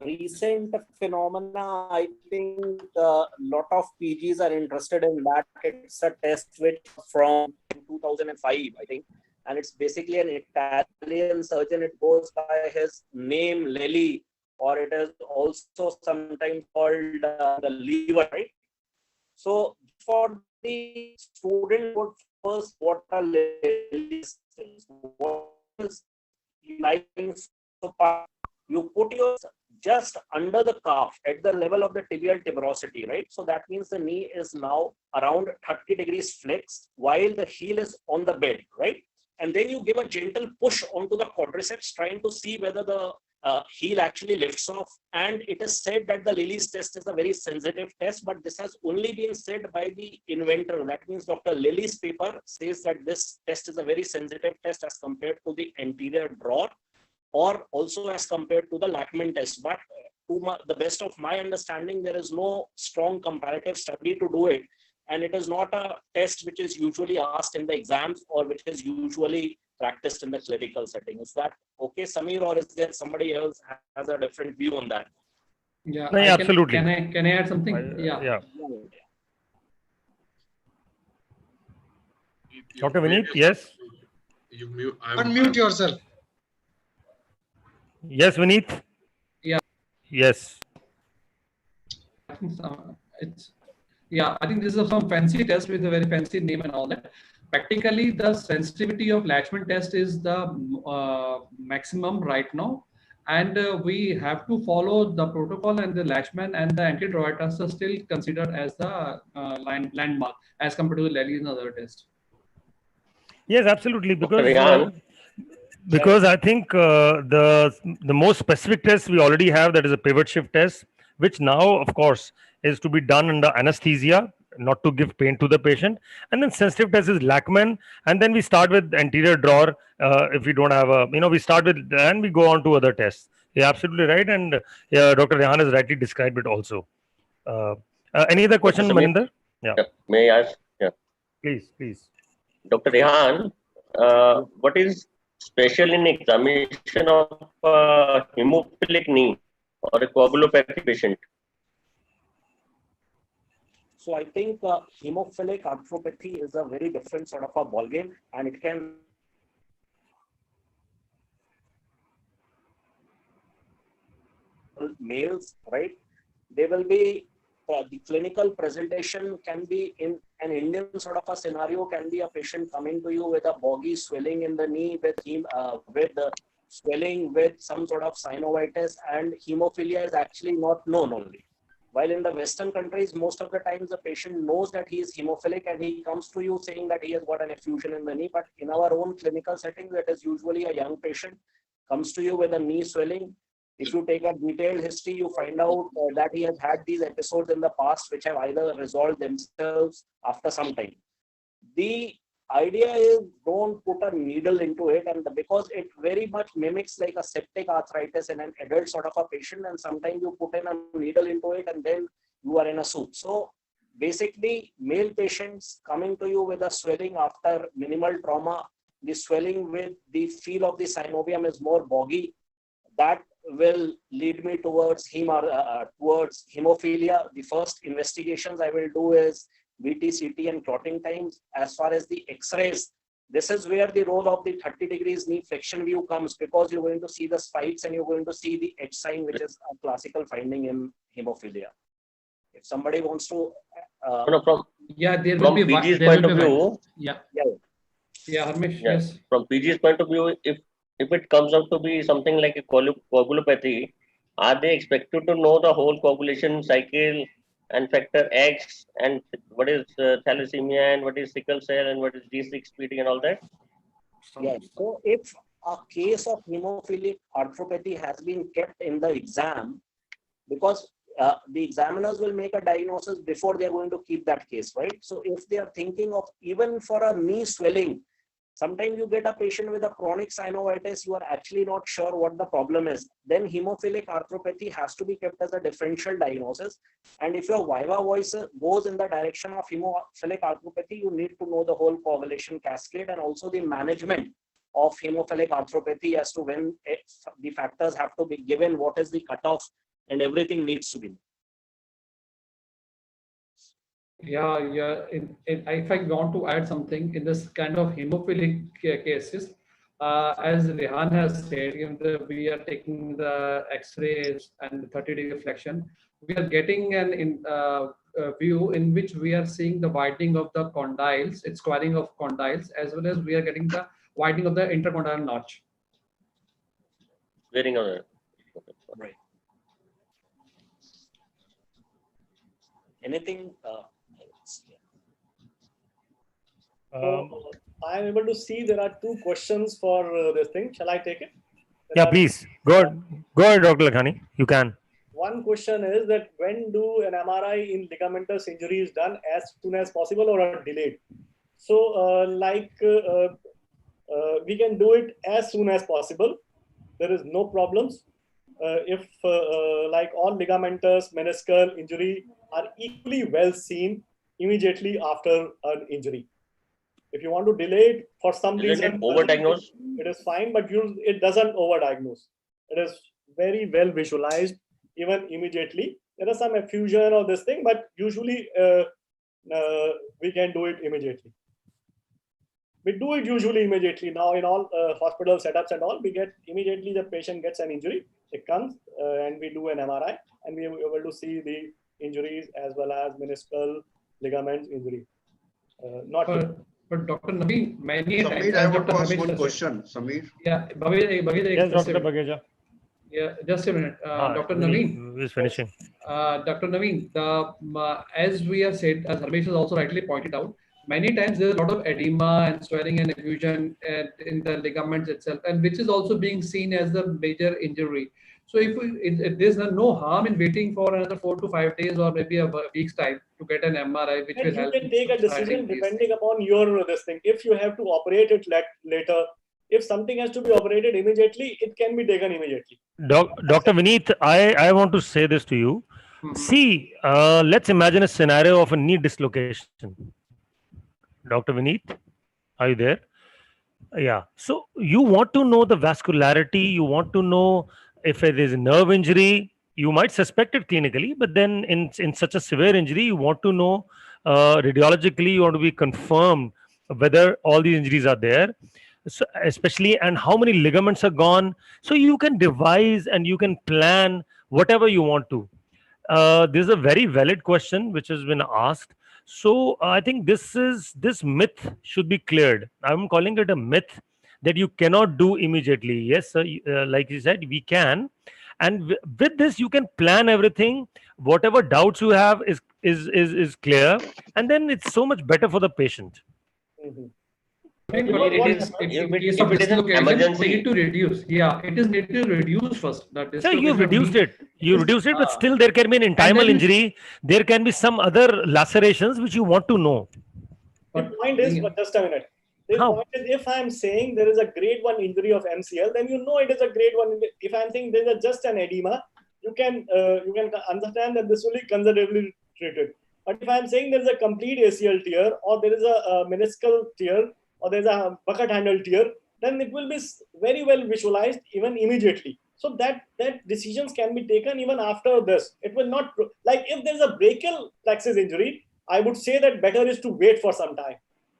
recent phenomena. I think a lot of PGs are interested in that. It's a test which from 2005, I think, and it's basically an Italian surgeon. It goes by his name, Lely, or it is also sometimes called the lever, right? So for the student, would first what a Lely's is. What is lying? You put your just under the calf at the level of the tibial tuberosity, right? So that means the knee is now around 30 degrees flexed while the heel is on the bed, right? And then you give a gentle push onto the quadriceps, trying to see whether the heel actually lifts off. And it is said that the Lely's test is a very sensitive test, but this has only been said by the inventor. That means Dr. Lely's paper says that this test is a very sensitive test as compared to the anterior drawer, or also as compared to the Lachman test. But to the best of my understanding, there is no strong comparative study to do it. And it is not a test which is usually asked in the exams or which is usually practiced in the clinical setting. Is that okay, Samir, or is there somebody else has a different view on that? Yeah, No, absolutely. Can I add something? Yeah. Dr. Vineet, yes? Unmute yourself. Yes, Vineet? Yeah. Yes. I think this is some fancy test with a very fancy name and all that. Practically, the sensitivity of Lachman test is the maximum right now. And we have to follow the protocol, and the Lachman and the anti-droid test are still considered as the landmark as compared to the Lely's and other tests. Yes, absolutely. Because I think the most specific test we already have, that is a pivot shift test, which now, of course, is to be done under anesthesia, not to give pain to the patient. And then sensitive test is Lachman, and then we start with anterior drawer. If we don't have we start with, and we go on to other tests. You're absolutely right, and Dr. Rehan has rightly described it also. Any other question, Maninder? Yeah. May I ask? Yeah. Please. Dr. Rehan, what is special in examination of hemophilic knee or a coagulopathy patient? So I think hemophilic arthropathy is a very different sort of a ballgame, and it can males, right? They will be the clinical presentation can be in an Indian sort of a scenario, can be a patient coming to you with a boggy swelling in the knee with the swelling with some sort of synovitis, and hemophilia is actually not known only. While in the Western countries, most of the times the patient knows that he is hemophilic and he comes to you saying that he has got an effusion in the knee. But in our own clinical setting, that is usually a young patient comes to you with a knee swelling. If you take a detailed history, you find out that he has had these episodes in the past which have either resolved themselves after some time. The idea is don't put a needle into it, and because it very much mimics like a septic arthritis in an adult sort of a patient, and sometimes you put in a needle into it and then you are in a soup. So basically, male patients coming to you with a swelling after minimal trauma, the swelling with the feel of the synovium is more boggy, that will lead me towards hemophilia. The first investigations I will do is VT, CT, and clotting times. As far as the X-rays, This is where the role of the 30 degrees knee flexion view comes, because you're going to see the spikes and you're going to see the edge sign, which is a classical finding in hemophilia. If somebody wants to, from there will be PG's point of view, Harmesh, yeah, yes. from PG's point of view, if it comes out to be something like a coagulopathy, are they expected to know the whole coagulation cycle and factor X and what is thalassemia and what is sickle cell and what is G6PD and all that? yeah. So if a case of hemophilic arthropathy has been kept in the exam, because the examiners will make a diagnosis before they're going to keep that case, right? So if they are thinking of even for a knee swelling, sometimes you get a patient with a chronic synovitis, you are actually not sure what the problem is. Then hemophilic arthropathy has to be kept as a differential diagnosis. And if your viva voice goes in the direction of hemophilic arthropathy, you need to know the whole coagulation cascade and also the management of hemophilic arthropathy as to when the factors have to be given, what is the cutoff, and everything needs to be. If I want to add something in this kind of hemophilic cases, as Rehan has said, we are taking the X-rays and the 30-degree flexion. We are getting an view in which we are seeing the widening of the condyles, its squaring of condyles, as well as we are getting the widening of the intercondyle notch. Wearing on it. Right. Anything? So I am able to see there are two questions for this thing. Shall I take it? Yeah, please. Go ahead, Dr. Lakhani. You can. One question is that when do an MRI in ligamentous injury is done, as soon as possible or delayed? So we can do it as soon as possible. There is no problems. If like all ligamentous meniscal injury are equally well seen immediately after an injury. If you want to delay it for some reason, overdiagnosed, it is fine, but it doesn't overdiagnose. It is very well visualized even immediately. There is some effusion or this thing, but usually we can do it immediately. We do it usually immediately now in all hospital setups and all. We get immediately the patient gets an injury, it comes and we do an MRI and we are able to see the injuries as well as meniscal ligaments injury. But Dr. Naveen, many Sameer, times, I want to ask one question. Sameer. Yeah, Bhavesh, Yes, Dr. Bageja. Yeah, just a minute. Dr. Naveen is finishing. Dr. Naveen, as we have said, as Harmesh has also rightly pointed out, many times there's a lot of edema and swelling and effusion in the ligaments itself, and which is also being seen as the major injury. So if there's no harm in waiting for another 4 to 5 days or maybe a week's time to get an MRI, which will help. You can take a decision depending upon your this thing. If you have to operate it later, if something has to be operated immediately, it can be taken immediately. Dr. Vineet, I want to say this to you. See, let's imagine a scenario of a knee dislocation. Dr. Vineet, are you there? Yeah. So you want to know the vascularity, you want to know if it is a nerve injury, you might suspect it clinically, but then in such a severe injury, you want to know radiologically, you want to be confirmed whether all these injuries are there. So especially, and how many ligaments are gone. So you can devise and you can plan whatever you want to. This is a very valid question which has been asked. So I think this myth should be cleared. I'm calling it a myth that you cannot do immediately. Yes, like you said, we can, and with this you can plan everything. Whatever doubts you have is clear, and then it's so much better for the patient. Mm-hmm. If it is an emergency, we need to reduce. Yeah, it is need to reduce first. So you've reduced it. You reduced it, but still there can be an intimal injury. There can be some other lacerations which you want to know. The point is, but just a minute. The point is, if I'm saying there is a grade 1 injury of MCL, then you know it is a grade 1. If I'm saying there is just an edema, you can understand that this will be conservatively treated. But if I'm saying there is a complete ACL tear or there is a meniscal tear, or there's a bucket handle tear, then it will be very well visualized even immediately. So that decisions can be taken even after this. It will not, like if there's a brachial plexus injury, I would say that better is to wait for some time.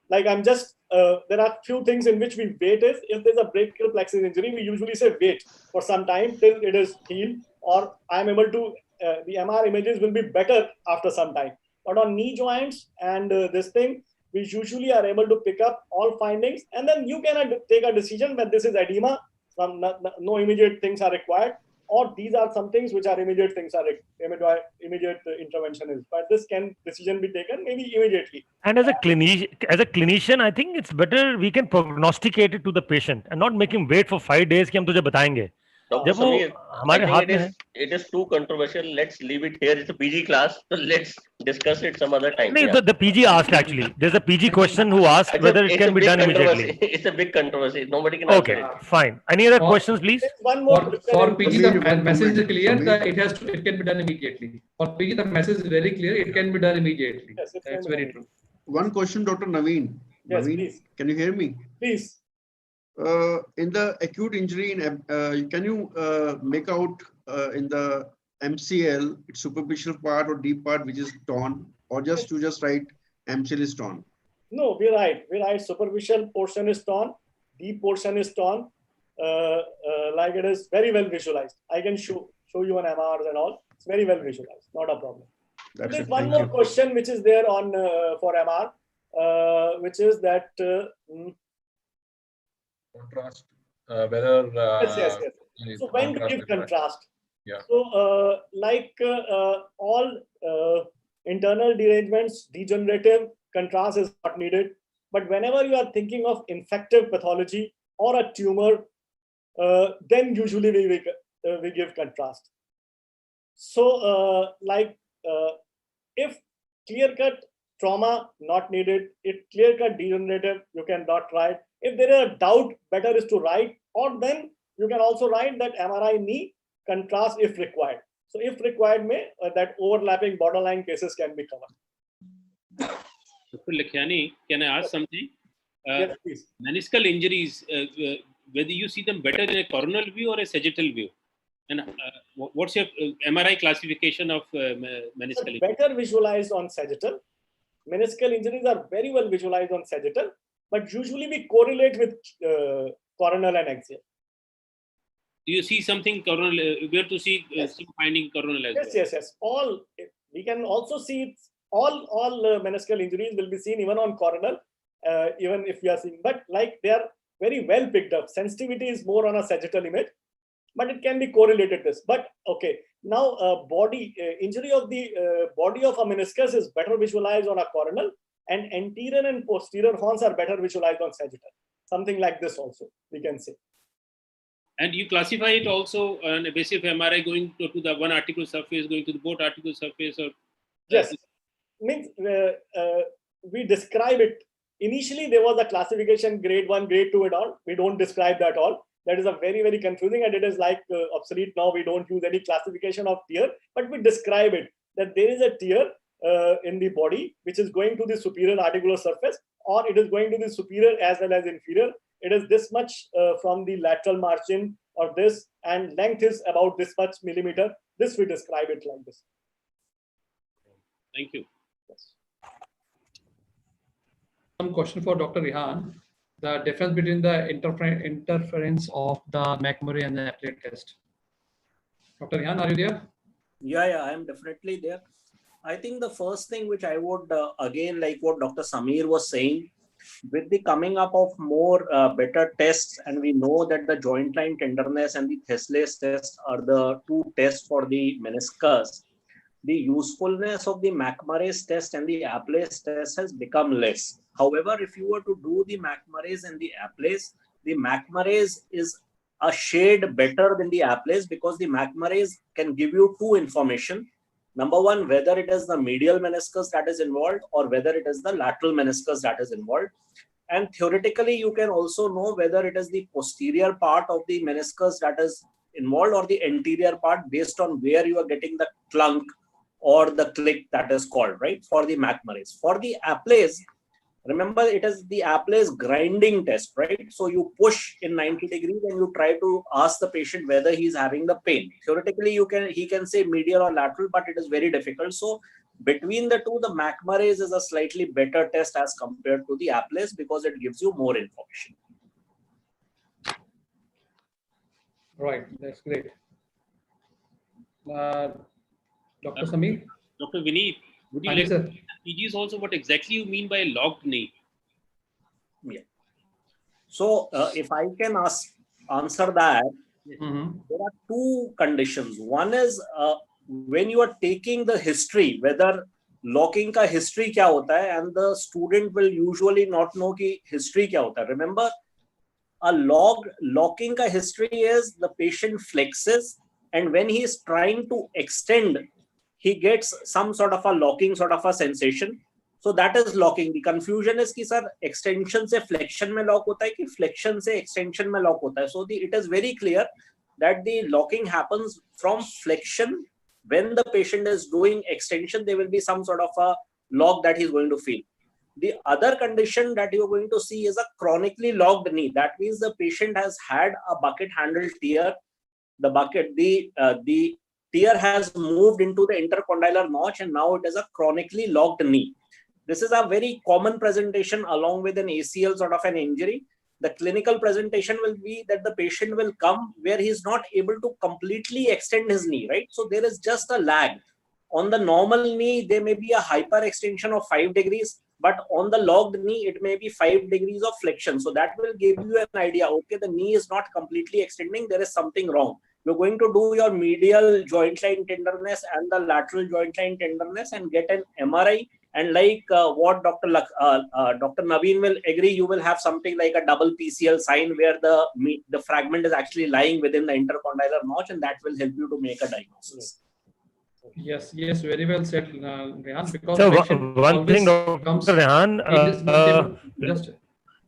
like I'm just, there are few things in which we wait is, if there's a brachial plexus injury, we usually say wait for some time till it is healed, or I'm able to, the MR images will be better after some time. But on knee joints and this thing, we usually are able to pick up all findings, and then you can take a decision that this is edema, no immediate things are required, or these are some things which are immediate things are immediate intervention is. But this decision be taken maybe immediately. And as a clinician, I think it's better we can prognosticate it to the patient and not make him wait for 5 days कि हम तुझे बताएंगे. Dr. जब वो Sameer, हमारे I हाथ think में है. it is too controversial. Let's leave it here. It's a PG class, so let's discuss it some other time. No, Yeah. the PG asked actually. There's a PG question who asked whether it can be done immediately. It's a big controversy. Nobody can answer Okay, it. fine. Any other questions, please? For PG, the message is clear that it can be done immediately. For PG, the message is very clear. It can be done immediately. Yes, That's very true. One question, Dr. Naveen. Yes, Naveen, please. can you hear me? Please. In the acute injury, can you make out in the MCL, its superficial part or deep part which is torn, or just you just write MCL is torn? No, we're right. Superficial portion is torn, deep portion is torn. Like it is very well visualized. I can show you on MRs and all. It's very well visualized. Not a problem. There's one more question which is there on for MR, which is that contrast, whether yes. So when to give contrast? Yeah. So all internal derangements, degenerative, contrast is not needed. But whenever you are thinking of infective pathology or a tumor, then usually we give contrast. So if clear-cut trauma not needed, if clear-cut degenerative, you cannot write. If there is a doubt, better is to write, or then you can also write that MRI knee contrast if required. So if required, that overlapping borderline cases can be covered. Dr. Lakhiani, can I ask something? Yes, please. Meniscal injuries, whether you see them better in a coronal view or a sagittal view? And what's your MRI classification of meniscal injuries? Better visualized on sagittal. Meniscal injuries are very well visualized on sagittal, but usually we correlate with coronal and axial. Do you see something coronal? Where to see some finding coronal as well? Yes. All we can also see all meniscal injuries will be seen even on coronal, even if we are seeing. But like they are very well picked up. Sensitivity is more on a sagittal image, but it can be correlated this. But okay, now body injury of the body of a meniscus is better visualized on a coronal, and anterior and posterior horns are better visualized on sagittal. Something like this also we can say. And you classify it also on a basis of MRI going to the one articular surface, going to the both articular surface, or yes, means we describe it. Initially, there was a classification grade 1, grade 2 and all. We don't describe that all. That is a very, very confusing, and it is like obsolete now. We don't use any classification of tear, but we describe it that there is a tear in the body which is going to the superior articular surface, or it is going to the superior as well as inferior. It is this much from the lateral margin or this, and length is about this much millimeter. This we describe it like this. Thank you. Yes. Some question for Dr. Rehan. The difference between the interference of the McMurray and the Aplate test. Dr. Rehan, are you there? Yeah, I am definitely there. I think the first thing which I would, again, like what Dr. Sameer was saying, with the coming up of more better tests, and we know that the joint line tenderness and the Thesley's test are the two tests for the meniscus, the usefulness of the McMurray's test and the Apley's test has become less. However, if you were to do the McMurray's and the Apley's is a shade better than the Apley's, because the McMurray's can give you two information. Number one, whether it is the medial meniscus that is involved or whether it is the lateral meniscus that is involved. And theoretically, you can also know whether it is the posterior part of the meniscus that is involved or the anterior part, based on where you are getting the clunk or the click that is called, right, for the McMurray's. For the Apley's, remember, it is the Apley's grinding test, right? So you push in 90 degrees and you try to ask the patient whether he is having the pain. Theoretically, he can say medial or lateral, but it is very difficult. So Between the two, the McMurray's is a slightly better test as compared to the Appley's because it gives you more information. Right, that's great. Dr. Sameer? Dr. Vineet, would you Yes, like sir. to PGs also what exactly you mean by locked knee? Yeah. So if I can answer that, Mhm. there are two conditions. One is when you are taking the history, whether locking ka history kya hota hai, and the student will usually not know ki history kya hota hai. Remember, a locking ka history is the patient flexes, and when he is trying to extend, he gets some sort of a locking sort of a sensation. So that is locking. The confusion is कि sir extension से flexion में lock होता है कि flexion से extension में lock होता है. So it is very clear that the locking happens from flexion. When the patient is doing extension, there will be some sort of a lock that he is going to feel. The other condition that you are going to see is a chronically locked knee. That means the patient has had a bucket handle tear. The tear has moved into the intercondylar notch, and now it is a chronically locked knee. This is a very common presentation along with an ACL sort of an injury. The clinical presentation will be that the patient will come where he is not able to completely extend his knee, right? So there is just a lag. On the normal knee, there may be a hyperextension of 5 degrees, but on the locked knee, it may be 5 degrees of flexion. So that will give you an idea, okay, the knee is not completely extending, there is something wrong. You're going to do your medial joint line tenderness and the lateral joint line tenderness and get an MRI. And like what Dr. Naveen will agree, you will have something like a double PCL sign where the fragment is actually lying within the intercondylar notch, and that will help you to make a diagnosis. Yes, very well said, Rehan. Because So patient one always thing, Dr. comes, Rehan, he is not able, just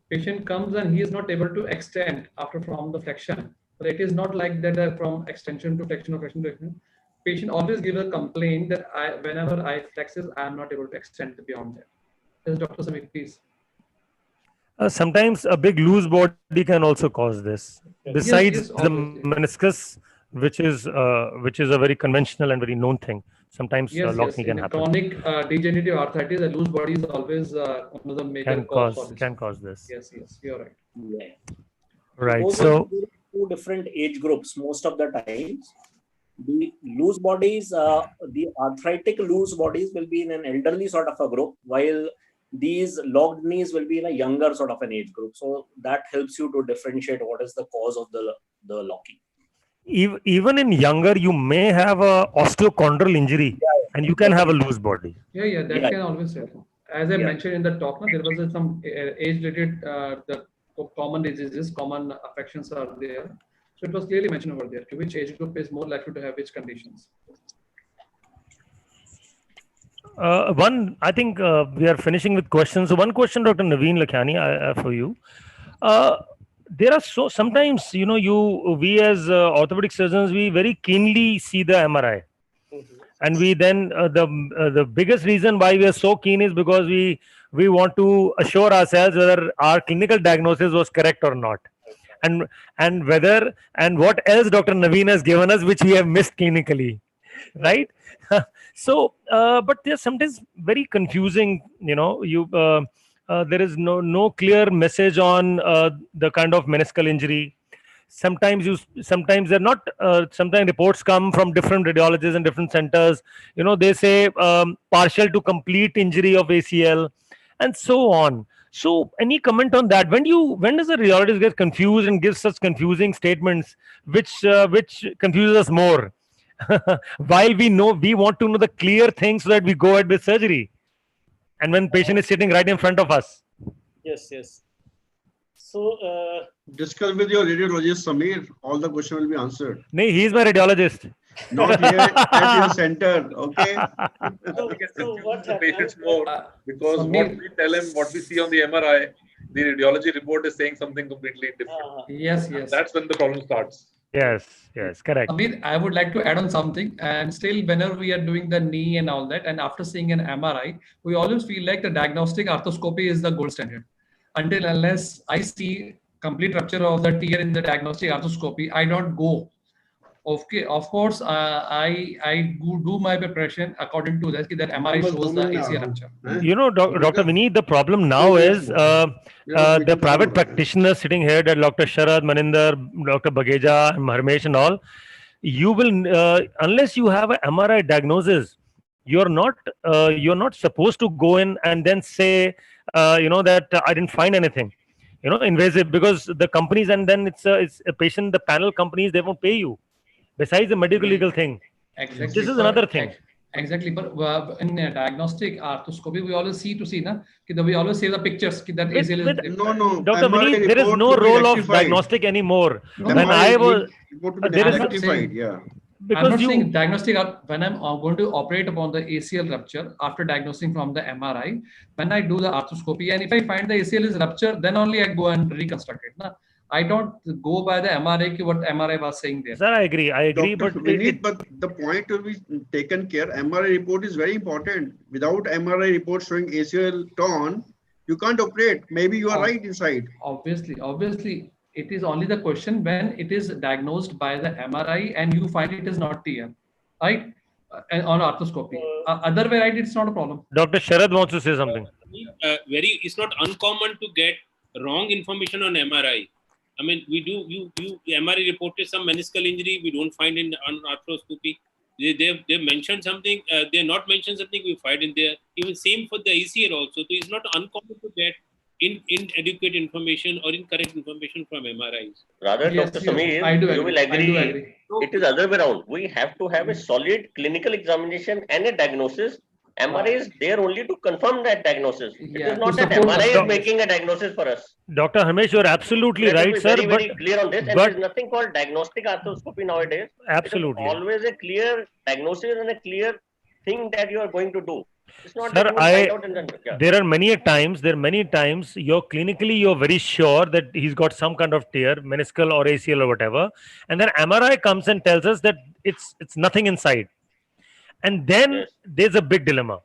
patient comes and he is not able to extend after from the flexion. But it is not like that from extension to flexion or flexion to extension. Patient always gives a complaint that whenever I flexes, I am not able to extend beyond that. Yes, Dr. Sameer, please. Sometimes a big loose body can also cause this. Besides the meniscus, which is a very conventional and very known thing. Sometimes locking can happen. Chronic degenerative arthritis, a loose body is always one of the major cause. Can cause this. Yes, you're right. Yeah. Right. So two different age groups most of the times. The loose bodies, the arthritic loose bodies will be in an elderly sort of a group, while these locked knees will be in a younger sort of an age group. So that helps you to differentiate what is the cause of the locking. Even in younger, you may have a osteochondral injury, and you can have a loose body. Yeah, that can always happen. As I mentioned in the talk, there was some age-related the common diseases, common affections are there. So it was clearly mentioned over there, to which age group is more likely to have which conditions. I think we are finishing with questions. So one question, Dr. Naveen Lakhani, for you. There are sometimes, we as orthopedic surgeons, we very keenly see the MRI. And we then, the biggest reason why we are so keen is because we want to assure ourselves whether our clinical diagnosis was correct or not. And whether and what else Dr. Naveen has given us, which we have missed clinically, right? So, but they're sometimes very confusing. There is no clear message on the kind of meniscal injury. Sometimes they're not. Sometimes reports come from different radiologists and different centers. They say partial to complete injury of ACL, and so on. So, any comment on that? When does a radiologist get confused and give such confusing statements, which confuses us more? While we want to know the clear things so that we go ahead with surgery, and when patient is sitting right in front of us. Yes. So discuss with your radiologist, Sameer. All the questions will be answered. No, he is my radiologist. Not here at your center, okay? So what the patients more because what we tell him, what we see on the MRI, the radiology report is saying something completely different. Yes. That's when the problem starts. Yes, correct. Amir, I would like to add on something. And still, whenever we are doing the knee and all that, and after seeing an MRI, we always feel like the diagnostic arthroscopy is the gold standard. Until unless I see complete rupture of the tear in the diagnostic arthroscopy, I don't go Okay, of course, I do my preparation according to that. That MRI shows the ACL rupture. You know, Dr. Vineet, the problem now is the private practitioners sitting here, that Dr. Sharad, Maninder, Dr. Bageja, and Harmesh and all, you will, unless you have an MRI diagnosis, you're not supposed to go in and then say, that I didn't find anything, invasive, because the companies, and then it's a patient, the panel companies, they won't pay you. Besides the medical legal thing, Exactly. this is another thing. Exactly, but in diagnostic arthroscopy, we always see na, we always see the pictures that ACL is. No, Dr. MRI Vineet, there is report no to be role of rectified. diagnostic anymore. No, When I was, report to be there is rectified, yeah. I'm because not you, saying diagnostic. When I'm going to operate upon the ACL rupture after diagnosing from the MRI, when I do the arthroscopy, and if I find the ACL is rupture, then only I go and reconstruct it. Na? I don't go by the MRI, what MRI was saying there. sir, I agree, Dr. but Vineet, but the point will be taken care. MRI report is very important. Without MRI report showing ACL torn, you can't operate. Maybe you are right inside. Obviously, it is only the question when it is diagnosed by the MRI and you find it is not TM, right? And on arthroscopy. Other way, right, it's not a problem. Dr. Sharad wants to say something. It's not uncommon to get wrong information on MRI. I mean, we do, MRI reported some meniscal injury, we don't find in on arthroscopy. They mentioned something, they not mentioned something, we find in there. Even same for the ACL also. So it's not uncommon to get inadequate information or incorrect information from MRIs. Rather, Yes, Dr. yes, Sameer, I do you agree. will I do agree. agree. It is other way around. We have to have a solid clinical examination and a diagnosis. MRI is there only to confirm that diagnosis. It Yeah, is not to that support MRI the- is making a diagnosis for us. Dr. Harmesh, you're absolutely Let us right, be sir. very clear on this. And but there is nothing called diagnostic arthroscopy nowadays. absolutely, It is always a clear diagnosis and a clear thing that you are going to do. It's not sir, that you will find out and then, yeah. there are many times you're clinically very sure that he's got some kind of tear, meniscal or ACL or whatever, and then MRI comes and tells us that it's nothing inside, and then Yes. there's a big dilemma.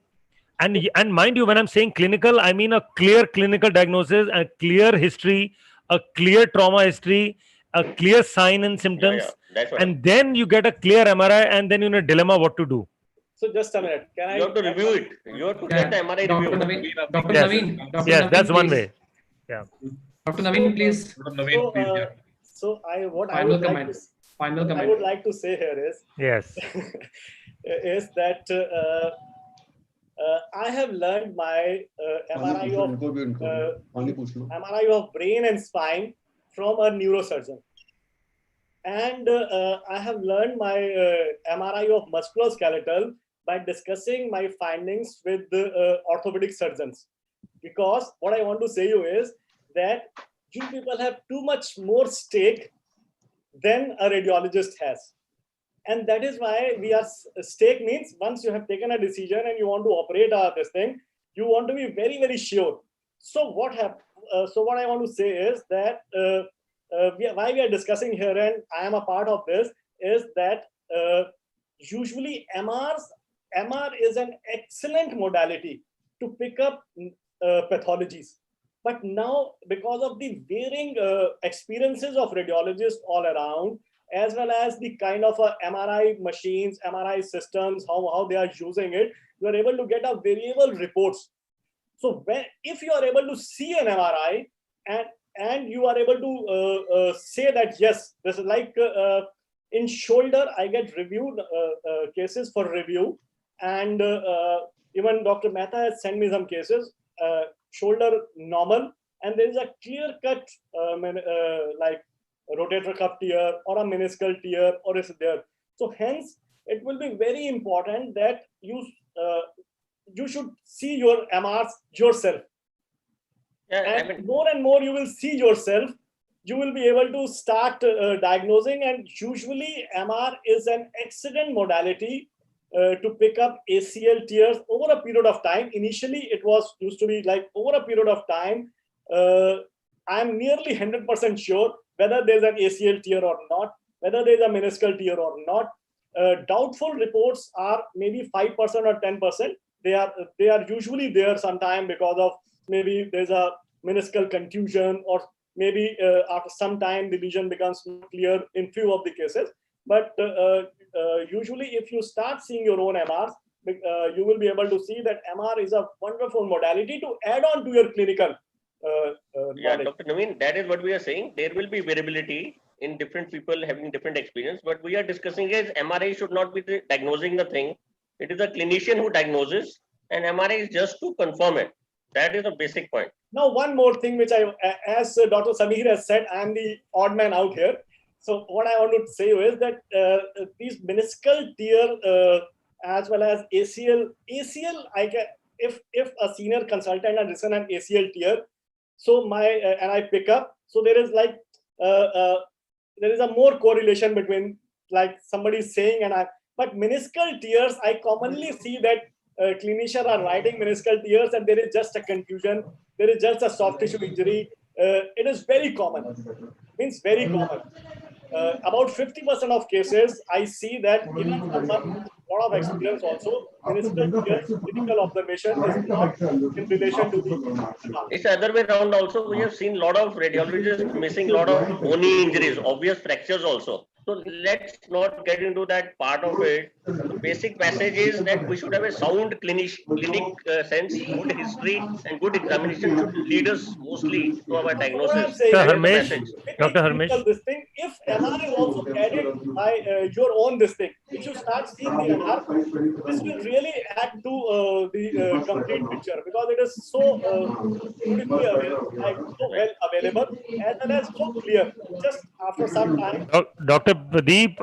And mind you, when I'm saying clinical, I mean a clear clinical diagnosis, a clear history, a clear trauma history, a clear sign and symptoms, That's what and then you get a clear MRI, and then you're in a dilemma what to do. So just a minute. Can I? you have to review it. You have to Yeah, get the MRI Dr. review. Naveen, Dr. Yes. Naveen, Dr. Yes, Naveen, that's one please. way. Dr. Naveen, please. Dr. Naveen, please, yeah. So I Final would comment. like to Final I would comment. like to say here Yes. is that I have learned my MRI of brain and spine from a neurosurgeon, and I have learned my MRI of musculoskeletal by discussing my findings with the orthopedic surgeons. Because what I want to say you is that you people have too much more stake than a radiologist has. And that is why we are, stake means once you have taken a decision and you want to operate this thing, you want to be very, very sure. So what I want to say is that why we are discussing here, and I am a part of this, is that usually MR is an excellent modality to pick up pathologies. But now, because of the varying experiences of radiologists all around, as well as the kind of MRI machines, MRI systems, how they are using it, you are able to get a variable reports. So if you are able to see an MRI and you are able to say that, yes, this is like in shoulder, I get reviewed cases for review. And even Dr. Mehta has sent me some cases, shoulder normal, and there is a clear cut like rotator cuff tear or a meniscal tear or is there. So hence, it will be very important that you should see your MRs yourself. And more and more you will see yourself, you will be able to start diagnosing. And usually MR is an excellent modality to pick up ACL tears over a period of time. Initially, it used to be like over a period of time. I'm nearly 100% sure whether there's an ACL tear or not, whether there's a meniscal tear or not. Doubtful reports are maybe 5% or 10%. They are usually there sometime because of maybe there's a meniscal contusion, or maybe after some time the lesion becomes clear in few of the cases. But usually, if you start seeing your own MRs, you will be able to see that MR is a wonderful modality to add on to your clinical Yeah, knowledge. Dr. Naveen, that is what we are saying. There will be variability in different people having different experience, but we are discussing is MRI should not be diagnosing the thing. It is a clinician who diagnoses, and MRI is just to confirm it. That is the basic point. Now, one more thing which as Dr. Sameer has said, I'm the odd man out here. So what I want to say is that these meniscal tear as well as ACL, if a senior consultant has written an ACL tear, so and I pick up, so there is like there is a more correlation between like somebody saying but meniscal tears, I commonly see that clinicians are writing meniscal tears and there is just a confusion, there is just a soft tissue injury. It is very common, means very common. About 50% of cases, I see that even someone a lot of experience also, meniscal tears, clinical observation is not in relation to the. It's the other way around also. We have seen a lot of radiologists missing a lot of bony injuries, obvious fractures also. So let's not get into that part of it. The basic message is that we should have a sound clinic sense, good history and good examination should lead us mostly to our diagnosis. Dr. Harmesh, Dr. Harmesh. This thing, if MR is also added by your own this thing, if you start seeing the MR, this will really add to the complete picture because it is so beautifully available, so well available as well as so clear. Just after some time. Dr. Pradeep,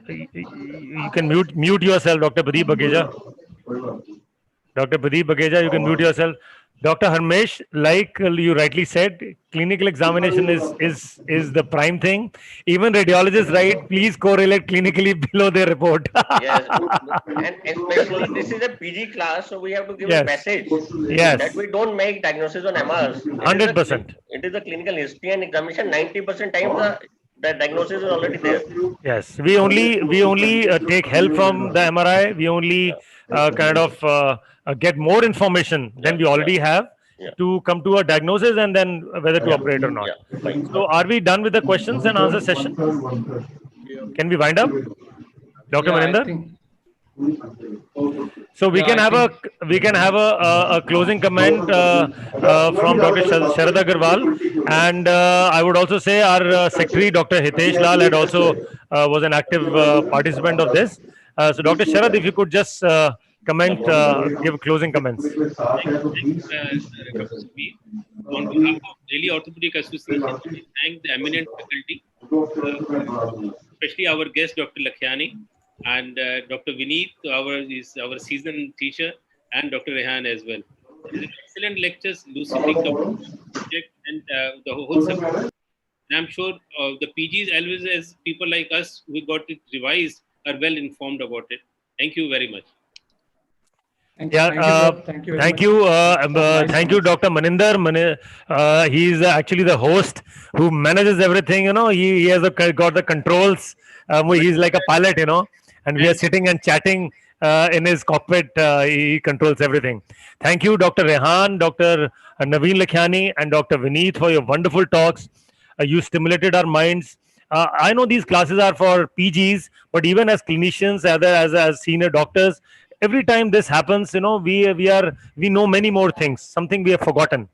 you can mute yourself, Dr. Pradeep Bageja. Dr. Pradeep Bageja, you can mute yourself. Dr. Harmesh, like you rightly said, clinical examination is the prime thing. Even radiologists write, please correlate clinically below their report. Yes, and especially this is a PG class, so we have to give Yes. a message Yes. that we don't make diagnosis on MRs. 100%. It is a clinical history and examination. 90% times the diagnosis is already there. Yes, we only take help from the MRI. We only kind of get more information than we already have to come to a diagnosis and then whether to operate or not. So, are we done with the questions and answer session? Can we wind up, Dr. Maninder? So we can have a closing comment from Dr. Sharad Agarwal, and I would also say our secretary Dr. Hitesh Lal had also was an active participant of this. So Dr. Sharad, if you could just comment, give closing comments. Thanks, Dr. Sameer. On behalf of Delhi Orthopedic Association, we thank the eminent faculty, especially our guest Dr. Lakhiani, and Dr. Vineet, our seasoned teacher, and Dr. Rehan as well. These excellent lectures, lucidly covered the subject and the whole subject. And I'm sure the PGs, always as people like us who got it revised, are well informed about it. Thank you very much. Thank you, Dr. Maninder. He is actually the host who manages everything. You know, he has got the controls. He's like a pilot, you know, and we are sitting and chatting in his cockpit. He controls everything. Thank you, Dr. Rehan, Dr. Naveen Lakhiani, and Dr. Vineet for your wonderful talks. You stimulated our minds. I know these classes are for PGs, but even as clinicians, as senior doctors, every time this happens, you know, we know many more things, something we have forgotten.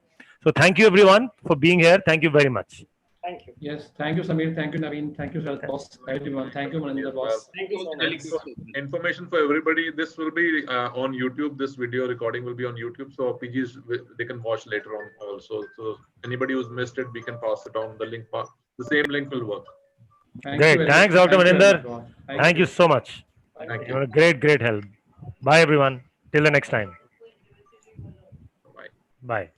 So thank you everyone for being here. Thank you very much. Thank you. Yes, thank you, Sameer. Thank you, Naveen. Thank you, boss. Everyone. Thank you, Maninder, boss. Thank you so much. Information for everybody. This will be on YouTube. This video recording will be on YouTube. So PGs, they can watch later on also. So anybody who's missed it, we can pass it on. The link, the same link will work. Great. Thanks, Dr. Maninder. Thank you so much. Thank You were a great help. Bye, everyone. Till the next time. Bye. Bye.